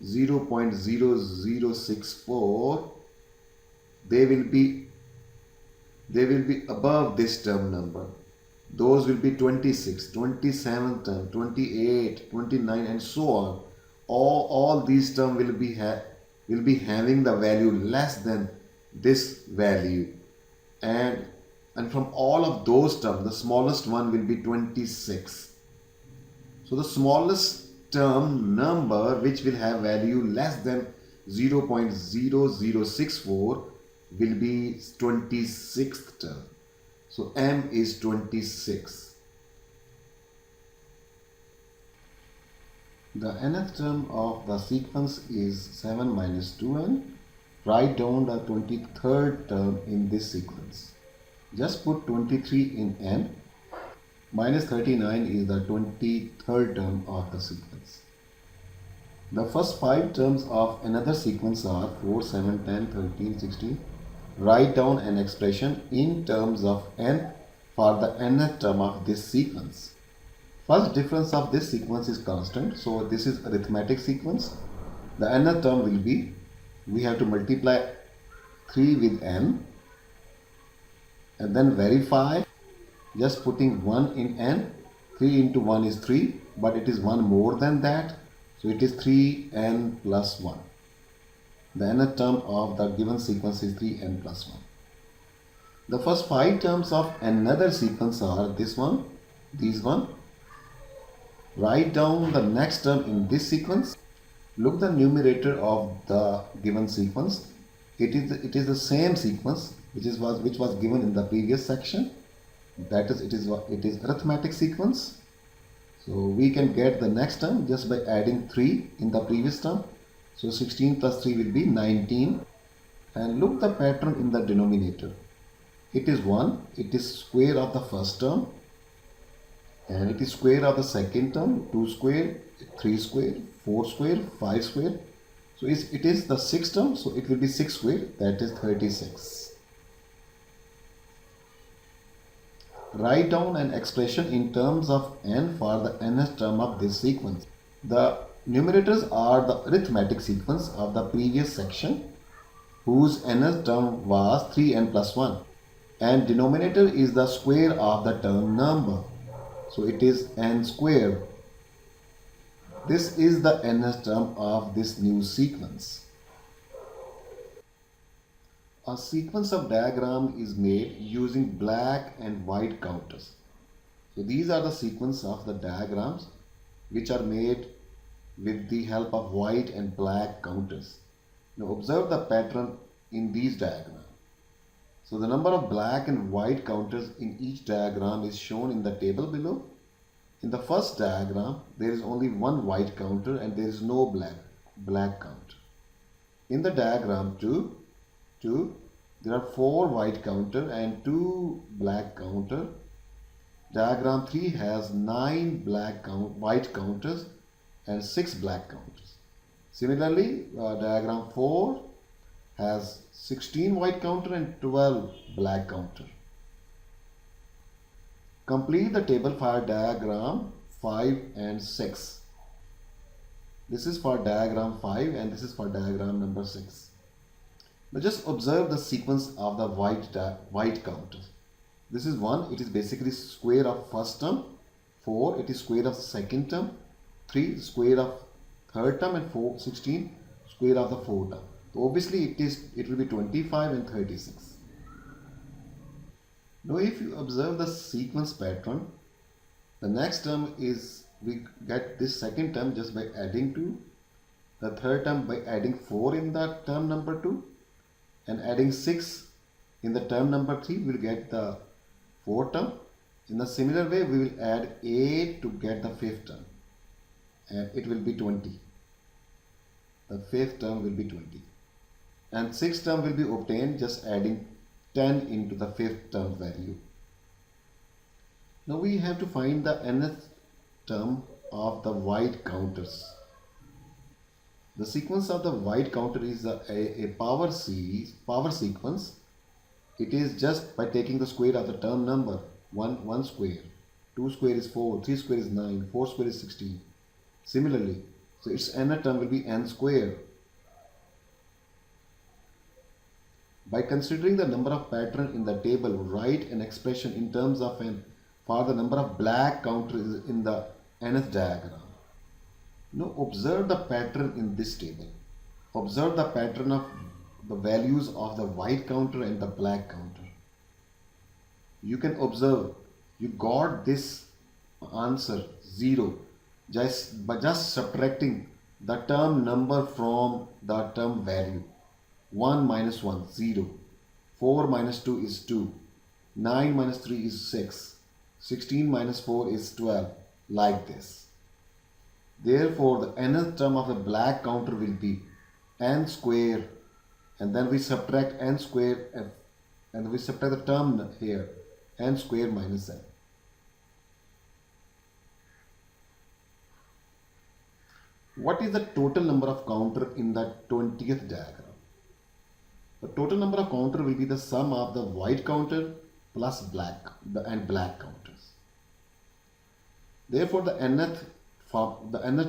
0.0064, they will be above this term number. Those will be 26, 27 term, 28, 29 and so on. All these terms will be having the value less than this value, and from all of those terms the smallest one will be 26. So the smallest term number which will have value less than 0.0064 will be 26th term. So m is 26. The nth term of the sequence is 7 minus 2n. Write down the 23rd term in this sequence. Just put 23 in n. Minus 39 is the 23rd term of the sequence. The first 5 terms of another sequence are 4, 7, 10, 13, 16. Write down an expression in terms of n for the nth term of this sequence. First difference of this sequence is constant, so this is arithmetic sequence. The nth term will be, we have to multiply 3 with n and then verify, just putting 1 in n. 3 into 1 is 3, but it is 1 more than that, so it is 3n plus 1. The nth term of the given sequence is 3n plus 1. The first 5 terms of another sequence are this one, these one. Write down the next term in this sequence. Look the numerator of the given sequence. It is the same sequence which was given in the previous section. That is, it is arithmetic sequence. So we can get the next term just by adding 3 in the previous term. So 16 plus 3 will be 19. and look the pattern in the denominator. It is 1, it is square of the first term, and it is square of the second term, 2 square, 3 square, 4 square, 5 square. So it is the sixth term, so it will be 6 square, that is 36. Write down an expression in terms of n for the nth term of this sequence. The numerators are the arithmetic sequence of the previous section, whose nth term was 3n plus 1, and denominator is the square of the term number, so it is n square. This is the nth term of this new sequence. A sequence of diagram is made using black and white counters. So these are the sequence of the diagrams which are made with the help of white and black counters. Now observe the pattern in these diagrams. So the number of black and white counters in each diagram is shown in the table below. In the first diagram, there is only one white counter and there is no black counter. In the diagram 2, there are 4 white counter and 2 black counter. Diagram 3 has 9 white counters and 6 black counters. Similarly, diagram 4 has 16 white counter and 12 black counter. Complete the table for diagram 5 and 6. This is for diagram 5 and this is for diagram number 6. Now just observe the sequence of the white counters. This is 1, it is basically square of first term. 4, it is square of second term. 3, square of third term, and 16, square of the fourth term. So obviously it will be 25 and 36. Now if you observe the sequence pattern, the next term is, we get this second term just by adding 2, the third term by adding 4 in the term number 2, and adding 6 in the term number 3, we will get the fourth term. In a similar way, we will add 8 to get the fifth term, and it will be 20. The fifth term will be 20. And sixth term will be obtained just adding 10 into the fifth term value. Now we have to find the nth term of the white counters. The sequence of the white counter is a power sequence. It is just by taking the square of the term number. 1 square, 2 square is 4, 3 square is 9, 4 square is 16. Similarly, so its nth term will be n square. By considering the number of pattern in the table, write an expression in terms of n for the number of black counters in the nth diagram. Now observe the pattern in this table. Observe the pattern of the values of the white counter and the black counter. You can observe, you got this answer 0 by just subtracting the term number from the term value. 1 minus 1, 0. 4 minus 2 is 2. 9 minus 3 is 6. 16 minus 4 is 12. Like this. Therefore, the nth term of the black counter will be n square, and then we subtract n square and we subtract the term here, n square minus n. What is the total number of counter in the 20th diagram? The total number of counter will be the sum of the white counter plus black counters. Therefore, the nth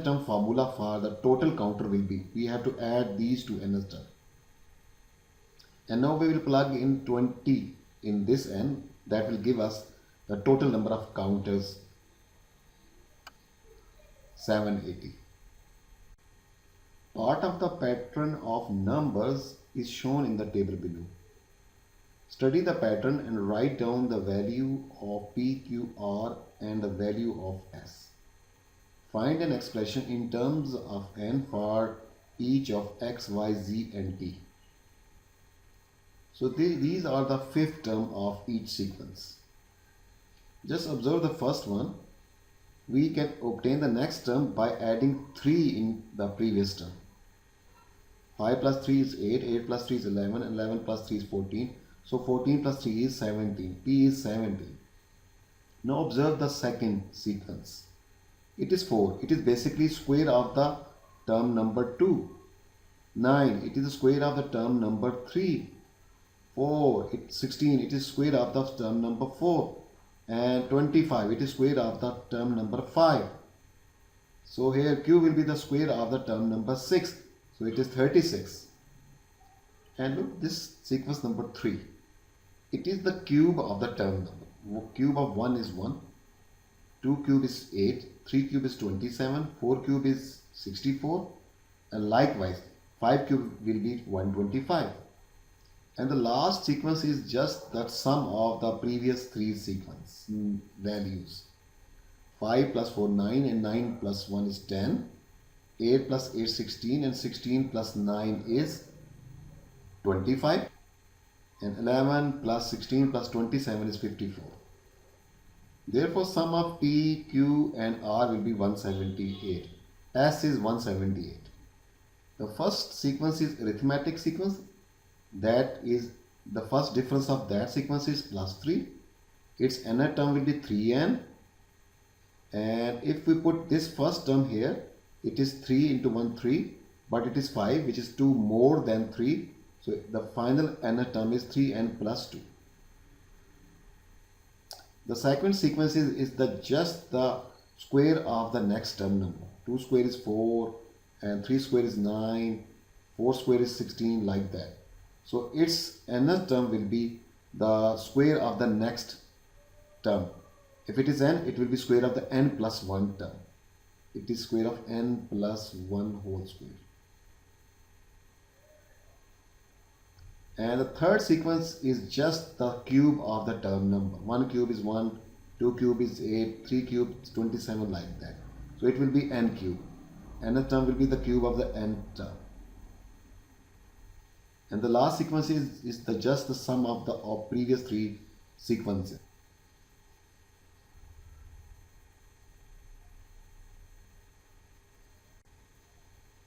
term formula for the total counter will be, we have to add these two nth terms. And now we will plug in 20 in this n, that will give us the total number of counters, 780. Part of the pattern of numbers is shown in the table below. Study the pattern and write down the value of P, Q, R and the value of S. Find an expression in terms of n for each of X, Y, Z and T. So these are the fifth term of each sequence. Just observe the first one. We can obtain the next term by adding 3 in the previous term. 5 plus 3 is 8, 8 plus 3 is 11, 11 plus 3 is 14. So 14 plus 3 is 17. P is 17. Now observe the second sequence. It is 4. It is basically square of the term number 2. 9. It is the square of the term number 3. 4. 16. It is square of the term number 4. And 25. It is square of the term number 5. So here Q will be the square of the term number 6. So it is 36. And look this sequence number 3. It is the cube of the term number. Cube of 1 is 1. 2 cube is 8. 3 cube is 27. 4 cube is 64. And likewise 5 cube will be 125. And the last sequence is just the sum of the previous 3 sequence values. 5 plus 4 9 and 9 plus 1 is 10. 8 plus 8 16 and 16 plus 9 is 25. And 11 plus 16 plus 27 is 54. Therefore sum of P, Q and R will be 178. S is 178. The first sequence is arithmetic sequence. That is the first difference of that sequence is plus 3. Its nth term will be 3n. And if we put this first term here, it is 3 into 1 3, but it is 5 which is 2 more than 3. So the final nth term is 3n plus 2. The second sequence is just the square of the next term number. 2 square is 4 and 3 square is 9, 4 square is 16, like that. So its nth term will be the square of the next term. If it is n, it will be square of the n plus 1 term. It is square of n plus 1 whole square. And the third sequence is just the cube of the term number. 1 cube is 1, 2 cube is 8, 3 cube is 27, like that. So it will be n cube. Nth term will be the cube of the nth term. And the last sequence is just the sum of the previous 3 sequences.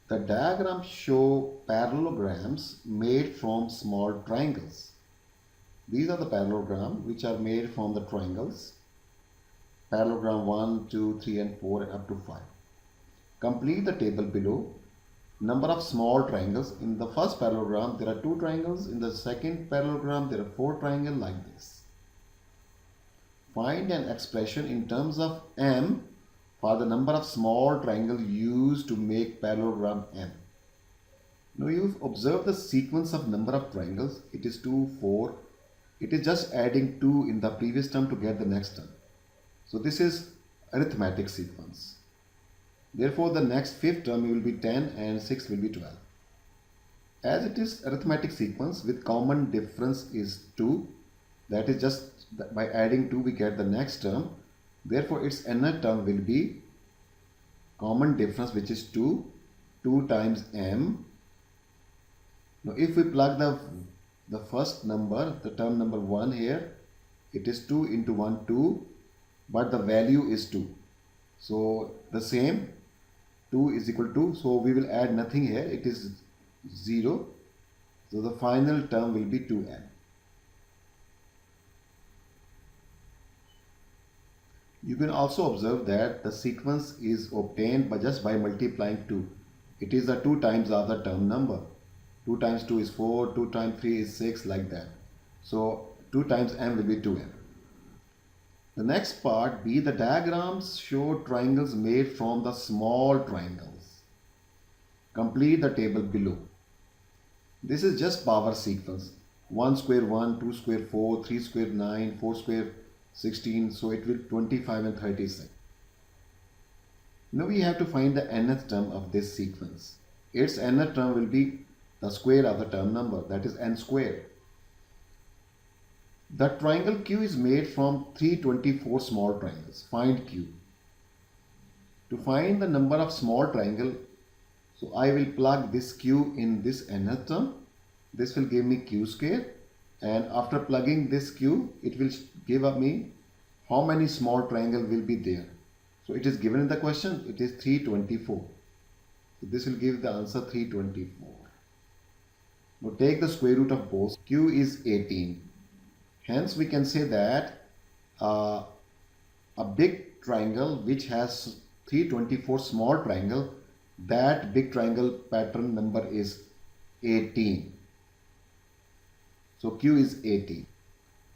The diagrams show parallelograms made from small triangles. These are the parallelograms which are made from the triangles. Parallelogram 1, 2, 3 and 4 and up to 5. Complete the table below. Number of small triangles. In the first parallelogram there are 2 triangles. In the second parallelogram there are 4 triangles, like this. Find an expression in terms of m for the number of small triangles used to make parallelogram m. Now you've observed the sequence of number of triangles. It is 2, 4. It is just adding 2 in the previous term to get the next term. So this is arithmetic sequence. Therefore the next 5th term will be 10 and 6 will be 12. As it is arithmetic sequence with common difference is 2. That is just by adding 2 we get the next term. Therefore its nth term will be common difference, which is 2. 2 times m. Now if we plug the first number, the term number 1 here, it is 2 into 1 2, but the value is 2. So the same, 2 is equal to, so we will add nothing here, it is 0. So the final term will be 2n. You can also observe that the sequence is obtained just by multiplying 2. It is the 2 times of the term number. 2 times 2 is 4, 2 times 3 is 6, like that. So 2 times m will be 2m. The next part B, the diagrams show triangles made from the small triangles. Complete the table below. This is just power sequence. 1 square 1, 2 square 4, 3 square 9, 4 square 16, so it will 25 and 36. Now we have to find the nth term of this sequence. Its nth term will be the square of the term number, that is n squared. The triangle Q is made from 324 small triangles. Find Q. To find the number of small triangle, so I will plug this Q in this nth term. This will give me Q square. And after plugging this Q, it will give me how many small triangle will be there. So it is given in the question, it is 324. So this will give the answer 324. Now take the square root of both. Q is 18. Hence we can say that uh, a big triangle which has 324 small triangle, that big triangle pattern number is 18. So Q is 18.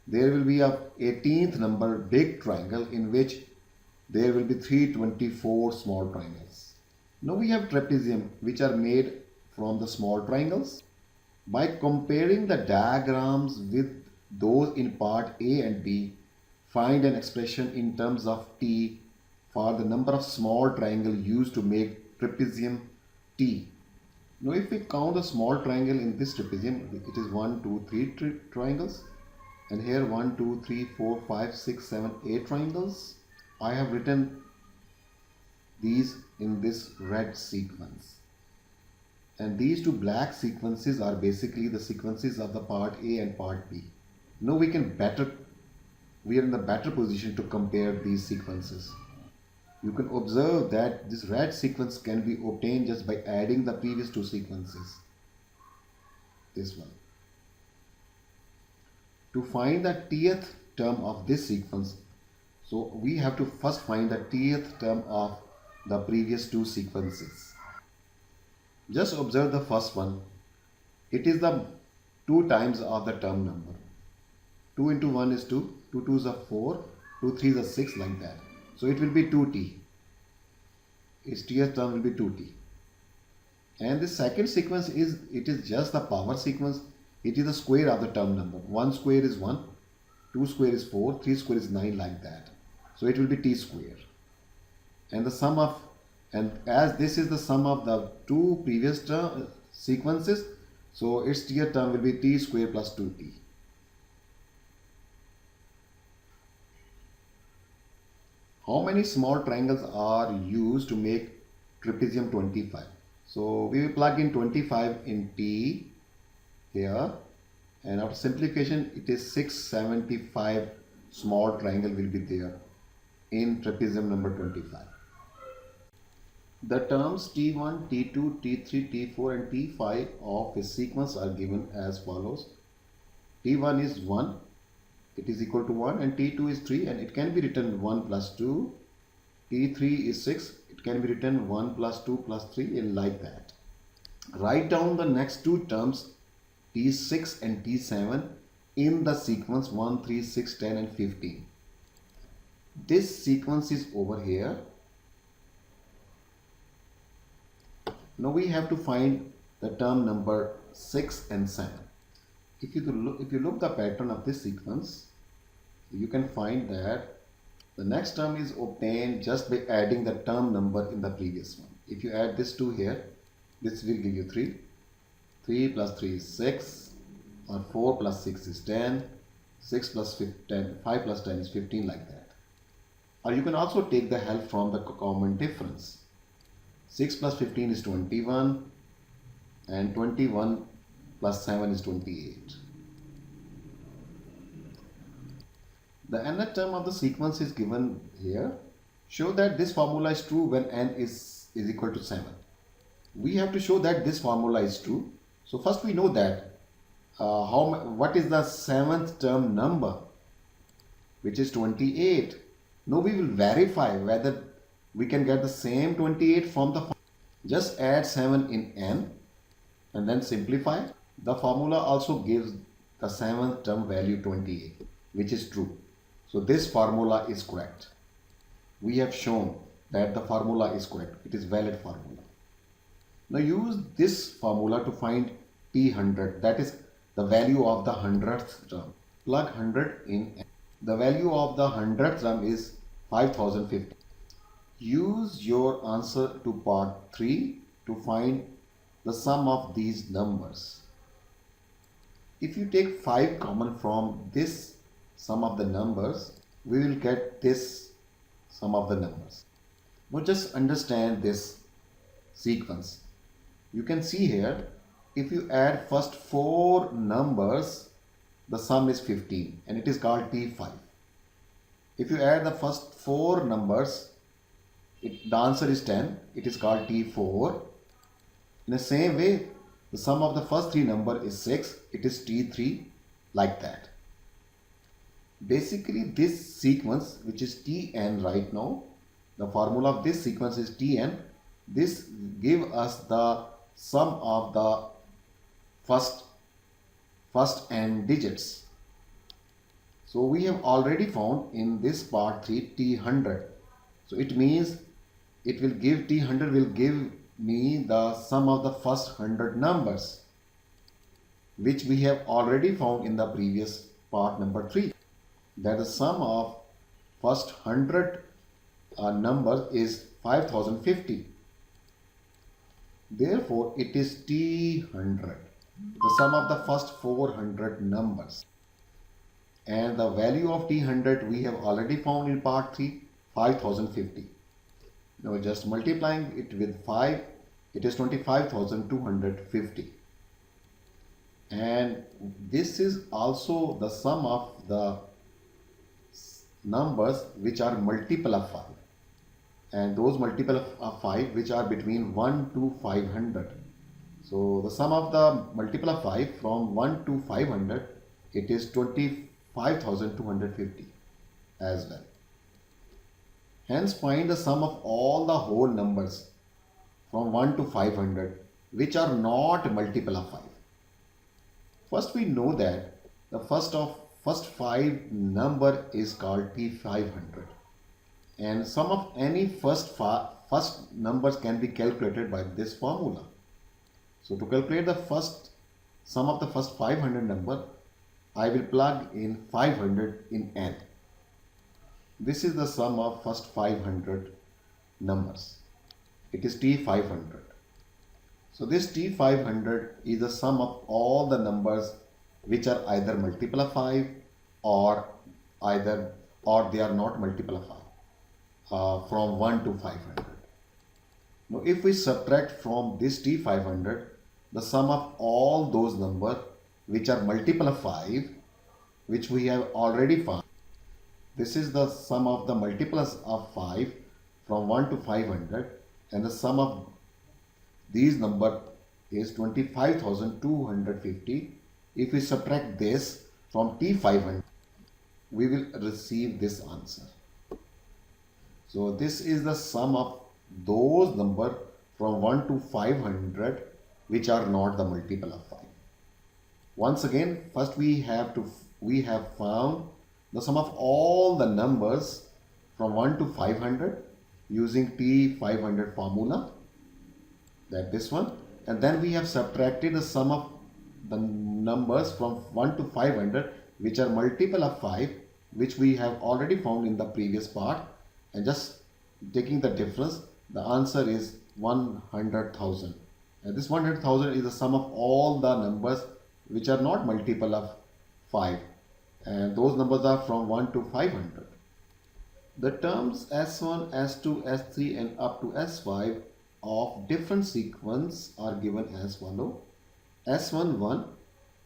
There will be a 18th number big triangle in which there will be 324 small triangles. Now we have trapezium which are made from the small triangles. By comparing the diagrams with those in part A and B, find an expression in terms of T for the number of small triangles used to make trapezium T. Now if we count the small triangle in this trapezium, it is 1, 2, 3 triangles, and here 1, 2, 3, 4, 5, 6, 7, 8 triangles. I have written these in this red sequence. And these two black sequences are basically the sequences of the part A and part B. Now we are in the better position to compare these sequences. You can observe that this red sequence can be obtained just by adding the previous two sequences. This one. To find the tth term of this sequence, so we have to first find the tth term of the previous two sequences. Just observe the first one. It is the 2 times of the term number. 2 into 1 is 2, 2 2s are 4, 2 3s are 6, like that. So it will be 2t. Its tth term will be 2t. And the second sequence is just the power sequence. It is the square of the term number. 1 square is 1, 2 square is 4, 3 square is 9, like that. So it will be t square. And the sum of, and as this is the sum of the two previous sequences, so its tth term will be t square plus 2t. How many small triangles are used to make trapezium 25? So we will plug in 25 in T here, and after simplification it is 675 small triangle will be there in trapezium number 25. The terms T1, T2, T3, T4 and T5 of a sequence are given as follows. T1 is 1, it is equal to 1, and T2 is 3, and it can be written 1 plus 2. T3 is 6, it can be written 1 plus 2 plus 3, and like that. Write down the next two terms T6 and T7 in the sequence 1, 3, 6, 10 and 15. This sequence is over here. Now we have to find the term number 6 and 7. If you look the pattern of this sequence, you can find that the next term is obtained just by adding the term number in the previous one. If you add this 2 here, this will give you 3. 3 plus 3 is 6, or 4 plus 6 is 10, 6 plus 10, 5 plus 10 is 15, like that. Or you can also take the help from the common difference. 6 plus 15 is 21, and 21 plus 7 is 28. The nth term of the sequence is given here. Show that this formula is true when n is equal to 7. We have to show that this formula is true. So first we know that what is the 7th term number, which is 28. Now we will verify whether we can get the same 28 from the formula. Just add 7 in n and then simplify. The formula also gives the 7th term value 28, which is true. So this formula is correct. We have shown that the formula is correct. It is valid formula. Now use this formula to find P100, that is the value of the 100th term. Plug 100 in n. The value of the 100th term is 5050. Use your answer to part 3 to find the sum of these numbers. If you take 5 common from this sum of the numbers, we will get this sum of the numbers. Now just understand this sequence. You can see here, if you add first 4 numbers, the sum is 15 and it is called T5. If you add the first 4 numbers, the answer is 10, it is called T4. In the same way, The sum of the first three number is 6. It is T3, like that. Basically, this sequence, which is Tn right now, the formula of this sequence is Tn. This give us the sum of the first n digits. So we have already found in this part 3 T100. So it means it will give T100 will give me the sum of the first 100 numbers, which we have already found in the previous part number 3. That the sum of first 100 numbers is 5050. Therefore, it is T100, the sum of the first 400 numbers. And the value of T100 we have already found in part 3, 5050. Now just multiplying it with 5, it is 25,250. And this is also the sum of the numbers which are multiple of 5. And those multiple of 5 which are between 1 to 500. So the sum of the multiple of 5 from 1 to 500, it is 25,250 as well. Hence find the sum of all the whole numbers from 1 to 500 which are not multiple of 5. First we know that the first 5 number is called T500. And sum of any first numbers can be calculated by this formula. So to calculate the sum of the first 500 number, I will plug in 500 in n. This is the sum of first 500 numbers. It is T500. So this T500 is the sum of all the numbers which are either multiple of 5 or they are not multiple of 5. From 1 to 500. Now if we subtract from this T500 the sum of all those numbers which are multiple of 5, which we have already found. This is the sum of the multiples of 5 from 1 to 500, and the sum of these number is 25,250. If we subtract this from T500, we will receive this answer. So this is the sum of those numbers from 1 to 500 which are not the multiple of 5. Once again, first we have found the sum of all the numbers from 1 to 500 using T500 formula, that this one, and then we have subtracted the sum of the numbers from 1 to 500 which are multiple of 5, which we have already found in the previous part, and just taking the difference, the answer is 100,000. And this 100,000 is the sum of all the numbers which are not multiple of 5, and those numbers are from 1 to 500. The terms S1, S2, S3 and up to S5 of different sequence are given as follow. S1 1,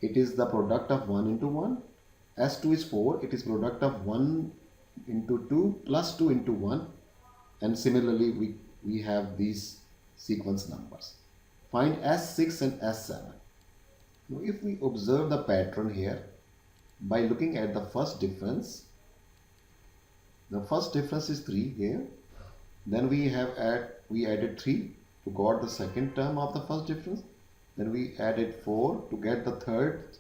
it is the product of 1 into 1. S2 is 4, it is product of 1 into 2 plus 2 into 1, and similarly we have these sequence numbers. Find S6 and S7. Now if we observe the pattern here by looking at the first difference, the first difference is 3 here, then we added 3 to got the second term of the first difference, then we added 4 to get the third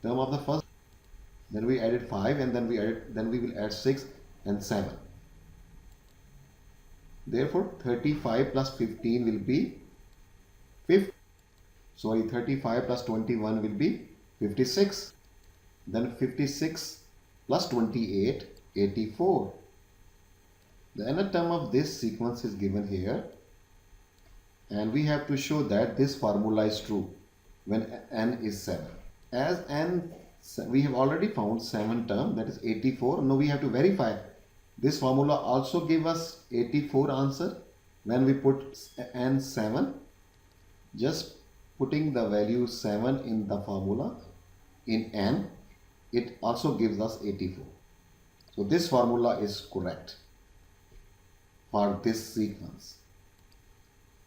term of the first, then we added 5, and then we will add 6 and 7. Therefore 35 plus 15 will be 35 plus 21 will be 56. Then 56 plus 28, 84. The nth term of this sequence is given here, and we have to show that this formula is true when n is 7. As n, we have already found 7 term, that is 84. Now we have to verify. This formula also give us 84 answer when we put n 7. Just putting the value 7 in the formula in n, it also gives us 84. So this formula is correct for this sequence.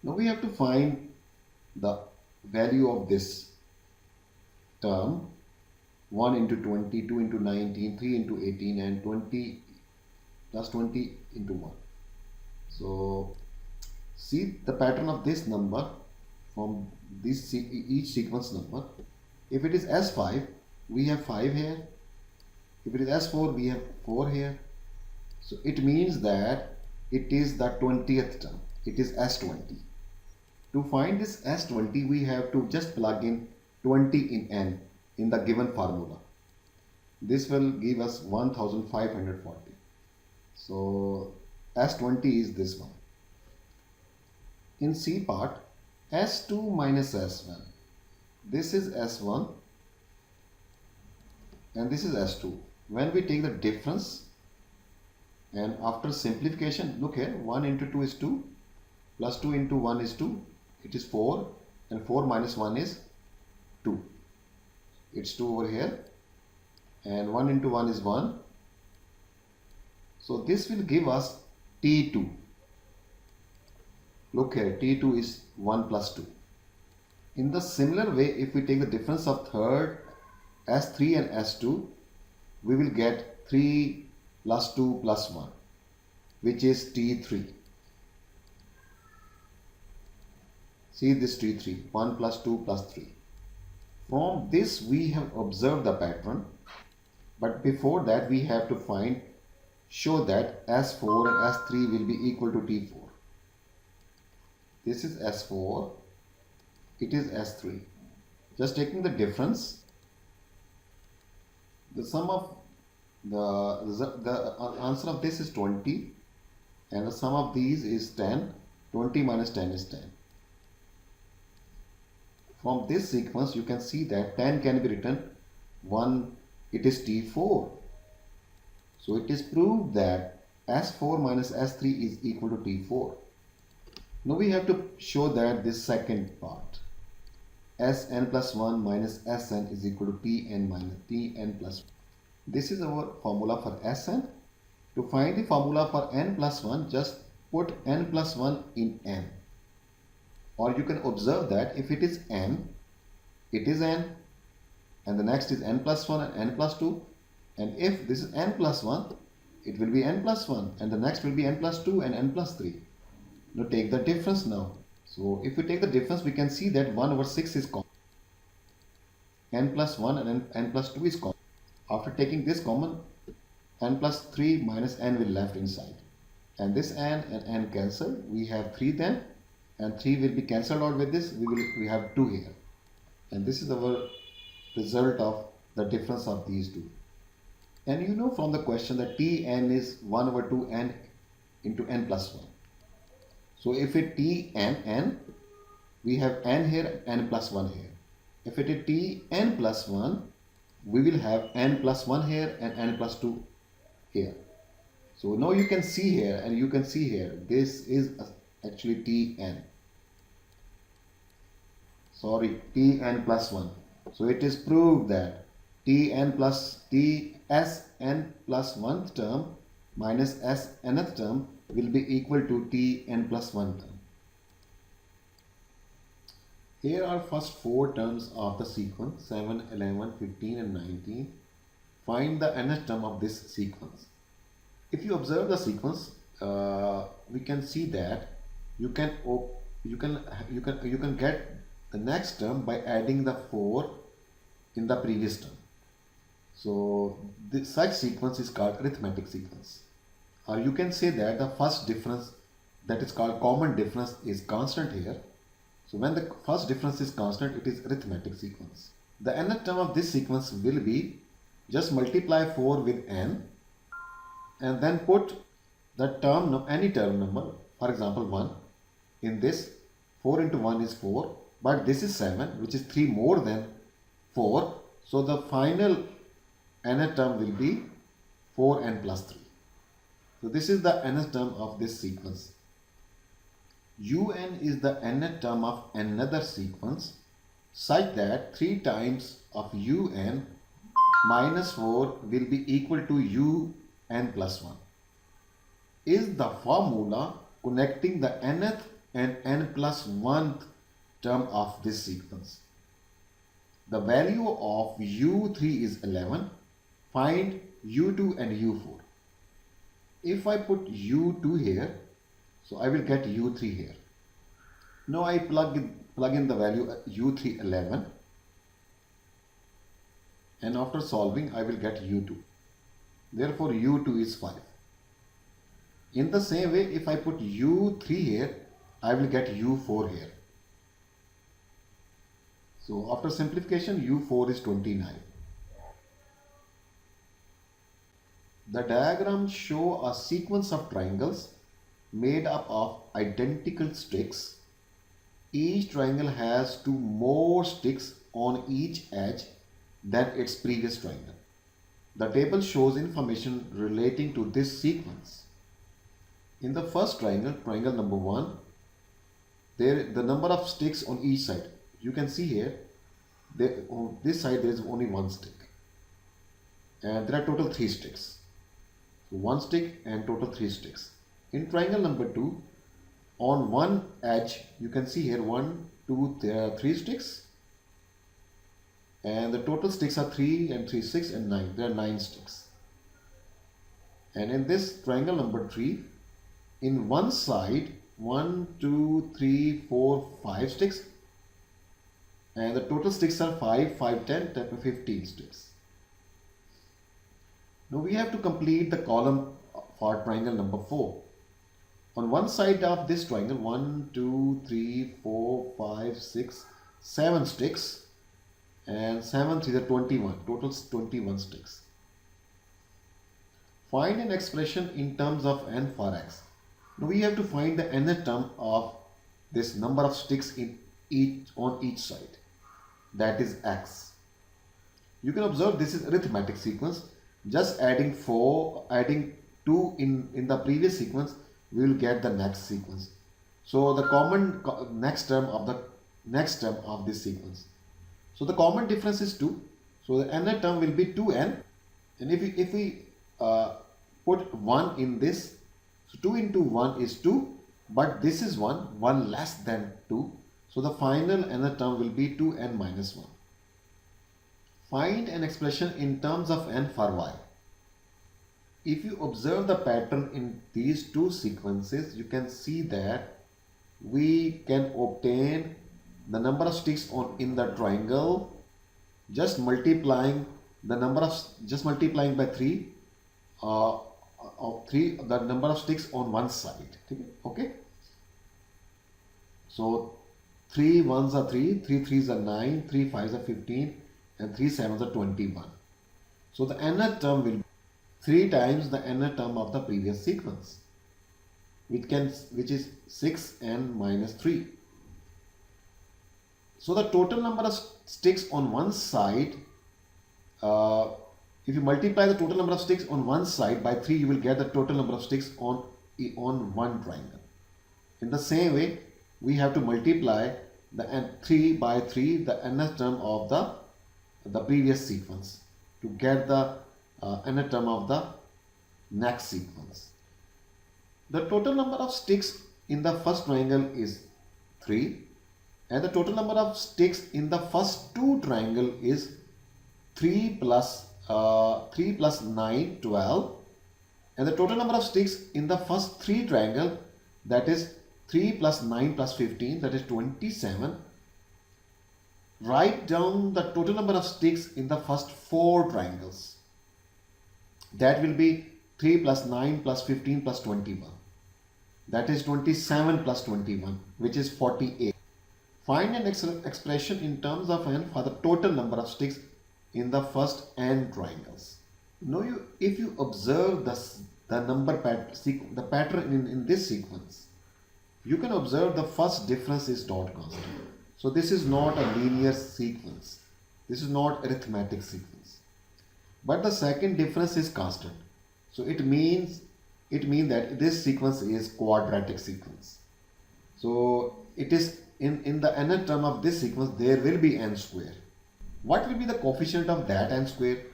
Now we have to find the value of this term, 1 into 20, 2 into 19, 3 into 18, and 20 plus 20 into 1. So see the pattern of this number from this each sequence number. If it is S5, we have 5 here. If it is S4, we have 4 here. So it means that it is the 20th term. It is S20. To find this S20, we have to just plug in 20 in n in the given formula. This will give us 1540. So S20 is this one. In C part, S2 minus S1. This is S1 and this is S2. When we take the difference and after simplification, look here, 1 into 2 is 2, plus 2 into 1 is 2, it is 4, and 4 minus 1 is 2. It's 2 over here, and 1 into 1 is 1. So this will give us T2. Look here, T2 is 1 plus 2. In the similar way, if we take the difference of third, S3 and S2, we will get 3 plus 2 plus 1, which is T3. See this T3, 1 plus 2 plus 3. From this we have observed the pattern, but before that we have to show that S4 and S3 will be equal to T4. This is S4, it is S3. Just taking the difference, the sum of the answer of this is 20 and the sum of these is 10. 20 minus 10 is 10. From this sequence you can see that 10 can be written 1, it is T4. So it is proved that S4 minus S3 is equal to T4. Now we have to show that this second part, Sn plus 1 minus Sn is equal to Tn minus Tn plus 1. This is our formula for Sn. To find the formula for n plus 1, just put n plus 1 in n. Or you can observe that if it is n, it is n, and the next is n plus 1 and n plus 2. And if this is n plus 1, it will be n plus 1, and the next will be n plus 2 and n plus 3. Now take the difference now. So if we take the difference, we can see that 1 over 6 is common. N plus 1 and n plus 2 is common. After taking this common, n plus 3 minus n will left inside. And this n and n cancel. We have 3 then, and 3 will be cancelled out with this. We have 2 here. And this is our result of the difference of these two. And you know from the question that Tn is 1 over 2n into n plus 1. So if it Tn, we have n here, n plus 1 here. If it is Tn plus 1, we will have n plus 1 here and n plus 2 here. So now you can see here and you can see here, this is actually Tn. Sorry, Tn plus 1. So it is proved that Tn plus Sn plus 1th term minus Snth term will be equal to Tn plus 1 term. Here are first 4 terms of the sequence 7, 11, 15 and 19. Find the nth term of this sequence. If you observe the sequence, we can see that you can get the next term by adding the 4 in the previous term. So such sequence is called arithmetic sequence. Or you can say that the first difference, that is called common difference, is constant here. So when the first difference is constant, it is arithmetic sequence. The nth term of this sequence will be, just multiply 4 with n and then put the term, any term number, for example 1. In this, 4 into 1 is 4, but this is 7, which is 3 more than 4. So the final nth term will be 4n plus 3. So this is the nth term of this sequence. Un is the nth term of another sequence such that 3 times of un minus 4 will be equal to un plus 1. Is the formula connecting the nth and n plus 1th term of this sequence. The value of u3 is 11. Find u2 and u4. If I put u2 here, so I will get u3 here. Now I plug in the value u3 11, and after solving I will get u2. Therefore u2 is 5. In the same way, if I put u3 here, I will get u4 here. So after simplification, u4 is 29. The diagram show a sequence of triangles made up of identical sticks. Each triangle has 2 more sticks on each edge than its previous triangle. The table shows information relating to this sequence. In the first triangle, triangle number 1, the number of sticks on each side. You can see here, on this side there is only 1 stick. And there are total 3 sticks. So 1 stick and total 3 sticks. In triangle number 2, on one edge, you can see here 1, 2, there are 3 sticks. And the total sticks are 3 and 3, 6 and 9. There are 9 sticks. And in this triangle number 3, in one side, 1, 2, 3, 4, 5 sticks. And the total sticks are 5, 5, 10, 10 to 15 sticks. Now we have to complete the column for triangle number 4. On one side of this triangle, 1, 2, 3, 4, 5, 6, 7 sticks. And 7, 3 are 21. Total 21 sticks. Find an expression in terms of n for x. Now we have to find the nth term of this number of sticks on each side. That is x. You can observe this is arithmetic sequence. Just adding 2 in the previous sequence, we will get the next sequence. So the common next term of this sequence. So the common difference is 2. So the nth term will be 2n. And if we put 1 in this, so 2 into 1 is 2, but this is 1 less than 2. So the final nth term will be 2n minus 1. Find an expression in terms of n for y. If you observe the pattern in these two sequences, you can see that we can obtain the number of sticks in the triangle just multiplying by 3 the number of sticks on one side. Okay, so 3 1s are 3, 3 3s are 9, 3 5s are 15, and 3 7s are 21. So the nth term will be 3 times the nth term of the previous sequence, which is 6n minus 3. So the total number of sticks on one side, if you multiply the total number of sticks on one side by 3, you will get the total number of sticks on one triangle. In the same way, we have to multiply the 3 by 3, the nth term of the previous sequence, to get the nth term of the next sequence. The total number of sticks in the first triangle is 3, and the total number of sticks in the first two triangle is 3 plus 9, 12, and the total number of sticks in the first three triangle, that is 3 plus 9 plus 15, that is 27. Write down the total number of sticks in the first four triangles. That will be 3 plus 9 plus 15 plus 21. That is 27 plus 21, which is 48. Find an expression in terms of n for the total number of sticks in the first n triangles. Now if you observe the pattern in this sequence, you can observe the first difference is not constant. So this is not a linear sequence. This is not arithmetic sequence. But the second difference is constant. So it means that this sequence is quadratic sequence. So it is in the nth term of this sequence, there will be n square. What will be the coefficient of that n square?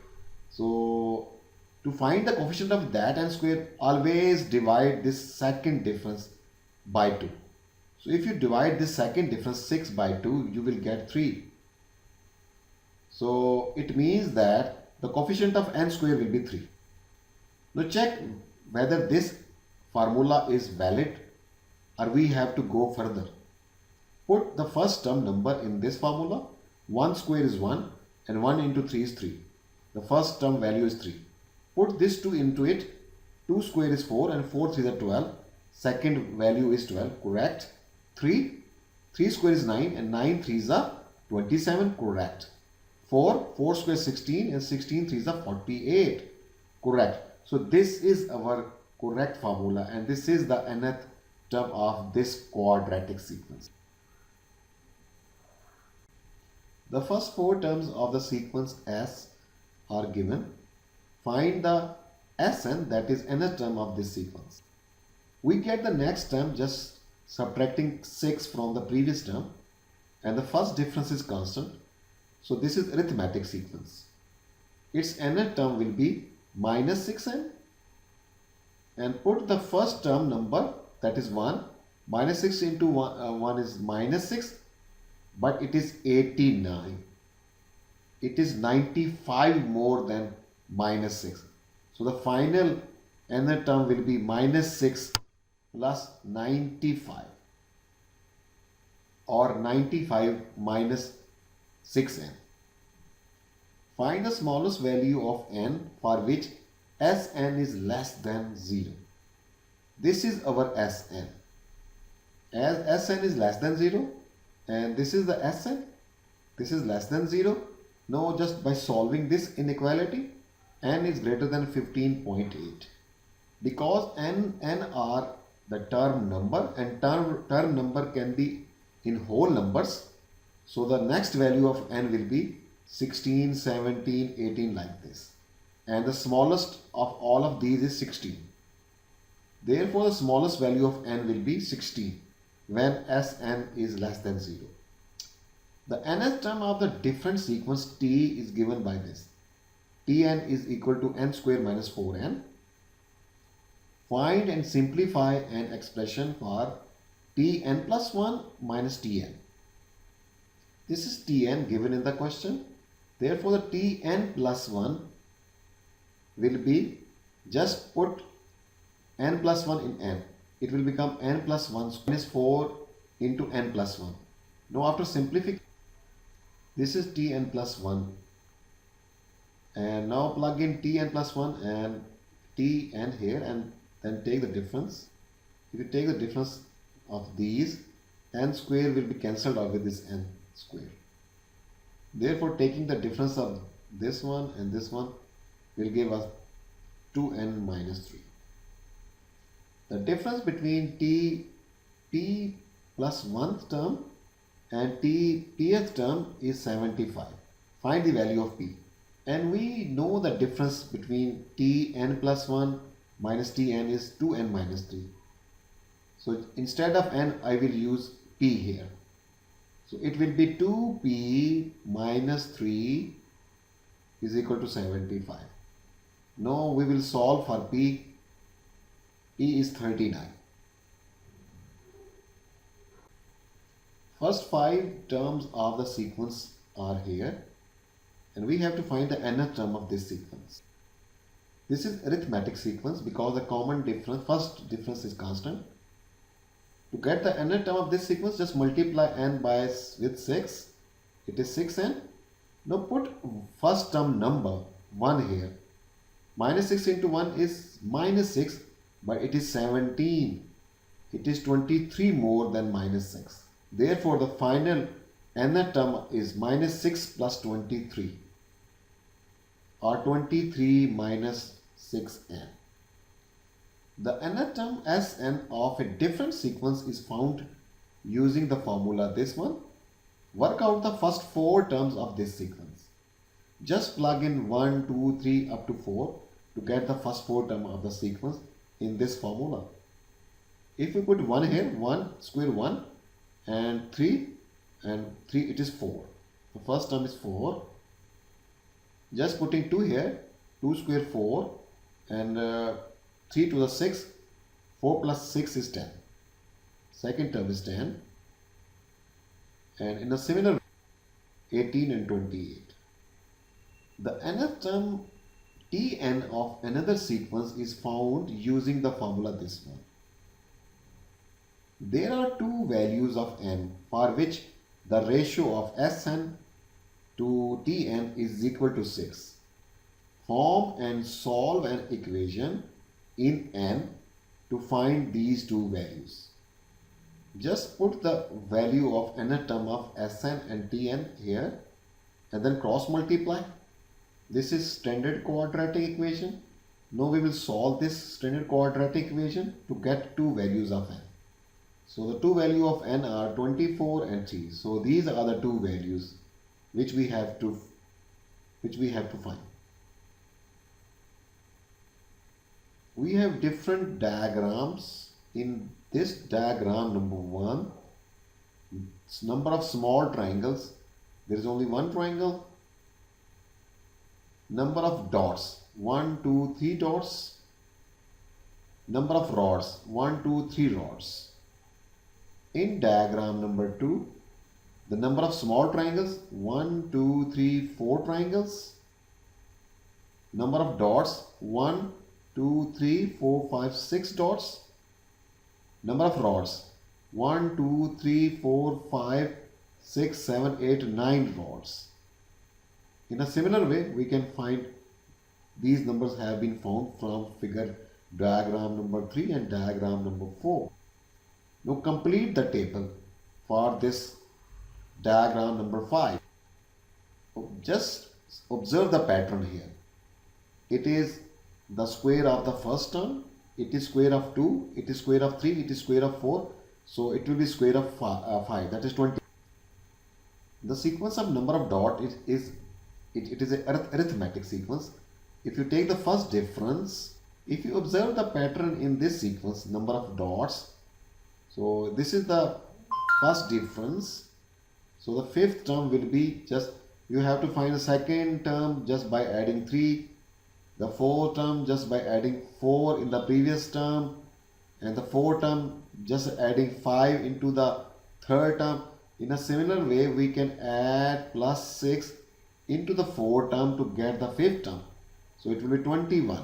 So to find the coefficient of that n square, always divide this second difference by 2. So if you divide this second difference 6 by 2, you will get 3. So it means that the coefficient of n square will be 3. Now check whether this formula is valid or we have to go further. Put the first term number in this formula. 1 square is 1 and 1 into 3 is 3. The first term value is 3. Put this 2 into it. 2 square is 4 and 4 3 is 12. Second value is 12. Correct. 3. 3 square is 9 and 9 3 is 27. Correct. 4 square is 16 and 16 3 is 48. Correct. So this is our correct formula and this is the nth term of this quadratic sequence. The first 4 terms of the sequence S are given. Find the Sn, that is nth term of this sequence. We get the next term just subtracting 6 from the previous term and the first difference is constant. So this is arithmetic sequence. Its nth term will be minus 6n and put the first term number, that is 1. Minus 6 into 1 is minus 6, but it is 89. It is 95 more than minus 6. So the final nth term will be minus 6 plus 95 or 95 minus 6n. Find the smallest value of n for which Sn is less than 0. This is our Sn. As Sn is less than 0 and this is the Sn, this is less than 0. Now just by solving this inequality, n is greater than 15.8. Because n are the term number and term number can be in whole numbers. So the next value of n will be 16, 17, 18 like this. And the smallest of all of these is 16. Therefore, the smallest value of n will be 16 when Sn is less than 0. The nth term of the different sequence t is given by this. Tn is equal to n square minus 4n. Find and simplify an expression for Tn plus 1 minus Tn. This is Tn given in the question. Therefore, the Tn plus 1 will be, just put n plus 1 in n. It will become n plus 1 minus 4 into n plus 1. Now after simplifying, this is Tn plus 1. And now plug in Tn plus 1 and Tn here and then take the difference. If you take the difference of these, n square will be cancelled out with this n square. Therefore, taking the difference of this one and this one will give us 2n minus 3. The difference between t plus 1th term and pth term is 75. Find the value of p. And we know the difference between tn plus 1 minus tn is 2n minus 3. So instead of n, I will use p here. So it will be 2p minus 3 is equal to 75. Now we will solve for p. P is 39. First 5 terms of the sequence are here and we have to find the nth term of this sequence. This is arithmetic sequence because the common difference, first difference is constant. To get the nth term of this sequence, just multiply n with 6. It is 6n. Now put first term number 1 here. Minus 6 into 1 is minus 6, but it is 17. It is 23 more than minus 6. Therefore, the final nth term is minus 6 plus 23 or 23 minus 6n. The nth term Sn of a different sequence is found using the formula this one. Work out the first 4 terms of this sequence. Just plug in 1, 2, 3 up to 4 to get the first 4 term of the sequence in this formula. If we put 1 here, 1 square 1 and 3 and 3, it is 4. The first term is 4. Just putting 2 here, 2 square 4 and 3 to the 6, 4 plus 6 is 10. second term is 10, and in a similar way, 18 and 28. The nth term Tn of another sequence is found using the formula this one. There are two values of n for which the ratio of Sn to Tn is equal to 6. Form and solve an equation in n to find these two values. Just put the value of nth term of Sn and Tn here and then cross multiply. This is standard quadratic equation. Now we will solve this standard quadratic equation to get two values of n. So the two values of n are 24 and 3. So these are the two values which we have to find. We have different diagrams. In this diagram number 1, it's number of small triangles. There is only one triangle. Number of dots, 1, 2, 3 dots. Number of rods, 1, 2, 3 rods. In diagram number 2, the number of small triangles, 1, 2, 3, 4 triangles. Number of dots, 1, 2, 3, 4, 5, 6 dots. Number of rods, 1, 2, 3, 4, 5, 6, 7, 8, 9 rods. In a similar way, we can find these numbers have been found from figure diagram number 3 and diagram number 4. Now complete the table for this diagram number 5. Just observe the pattern here. It is the square of the first term, it is square of 2, it is square of 3, it is square of 4. So it will be square of 5, that is 20. The sequence of number of dot is an arithmetic sequence. If you take the first difference, if you observe the pattern in this sequence, number of dots, so this is the first difference. So the fifth term will be just, you have to find the second term just by adding 3, the fourth term just by adding 4 in the previous term, and the fourth term just adding 5 into the third term. In a similar way, we can add plus 6 into the fourth term to get the fifth term. So it will be 21.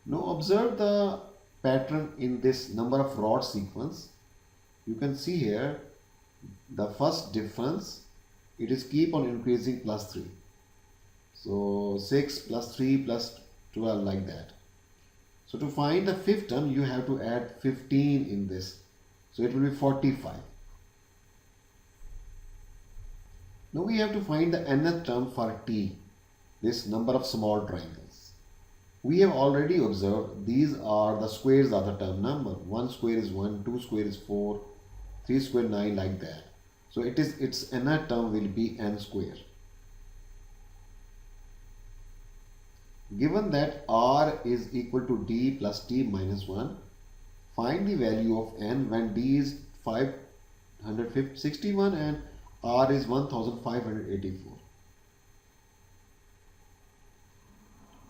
Now observe the pattern in this number of rod sequence. You can see here the first difference, it is keep on increasing plus 3. So 6 plus 3 plus 12 like that. So to find the fifth term, you have to add 15 in this. So it will be 45. Now we have to find the nth term for t, this number of small triangles. We have already observed these are the squares of the term number. 1 square is 1, 2 square is 4, 3 square 9 like that. So its nth term will be n square. Given that r is equal to d plus t minus 1, find the value of n when d is 561 and r is 1584.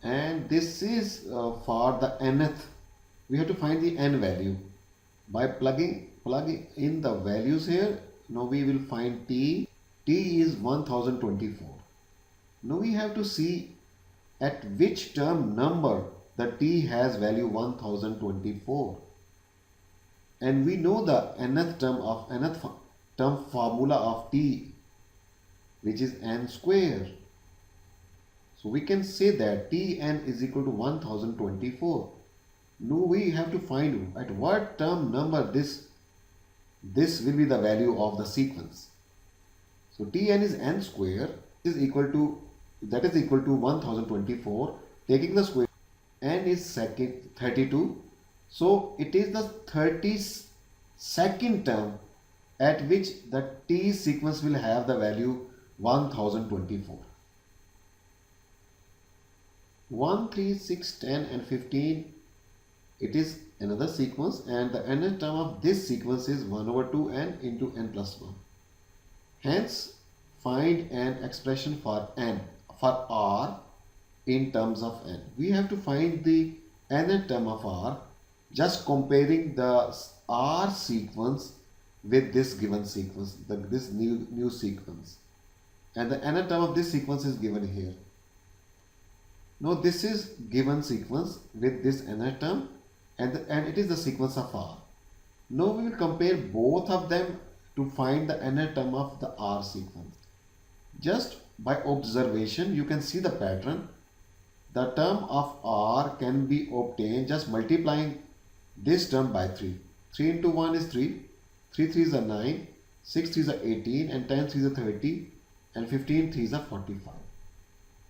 And this is for the nth. We have to find the n value by plugging in the values here. Now we will find t. T is 1024. Now we have to see at which term number the t has value 1024. And we know the nth term formula of t, which is n square. So we can say that Tn is equal to 1024. Now we have to find at what term number this will be the value of the sequence. So Tn is n square is equal to 1024. Taking the square, n is 32. So it is the 32nd term at which the t sequence will have the value 1024. 1, 3, 6, 10 and 15, it is another sequence, and the nth term of this sequence is 1 over 2n into n plus 1. Hence, find an expression for r in terms of n. We have to find the nth term of r just comparing the R sequence with this given sequence, this new sequence, and the nth term of this sequence is given here. Now this is given sequence with this nth term, and it is the sequence of R. Now we will compare both of them to find the nth term of the R sequence. Just by observation you can see the pattern. The term of R can be obtained just multiplying this term by 3. 3 into 1 is 3, 3 3s are 9, 6 3s are 18, and 10 3s are 30, and 15 3s are 45.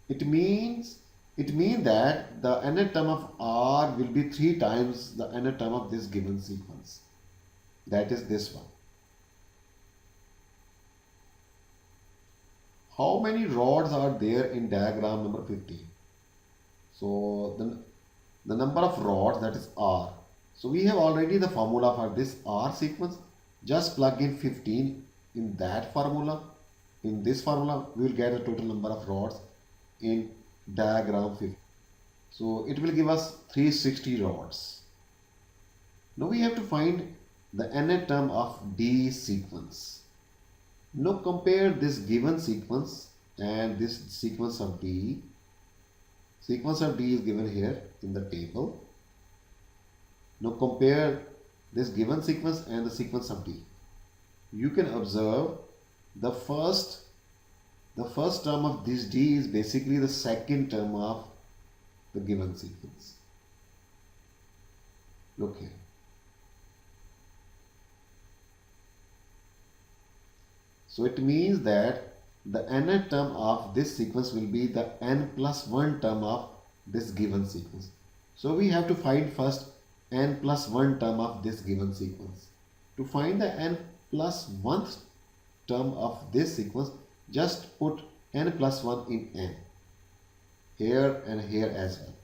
It means that the nth term of R will be 3 times the nth term of this given sequence. That is this one. How many rods are there in diagram number 15? So the number of rods, that is R. So we have already the formula for this R sequence. Just plug in 15 in that formula. In this formula we will get the total number of rods in diagram 15. So it will give us 360 rods. Now we have to find the nth term of D sequence. Now compare this given sequence and this sequence of D. Sequence of D is given here in the table. Now compare this given sequence and the sequence of D. You can observe the first term of this D is basically the second term of the given sequence. Look here. So it means that the nth term of this sequence will be the n plus 1 term of this given sequence. So we have to find first n plus 1 term of this given sequence. To find the n plus 1th term of this sequence, just put n plus 1 in n, here and here as well.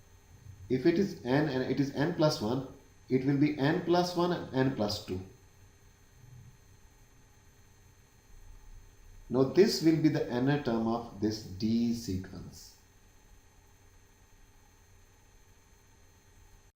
If it is n and it is n plus 1, it will be n plus 1 and n plus 2. Now this will be the nth term of this D sequence.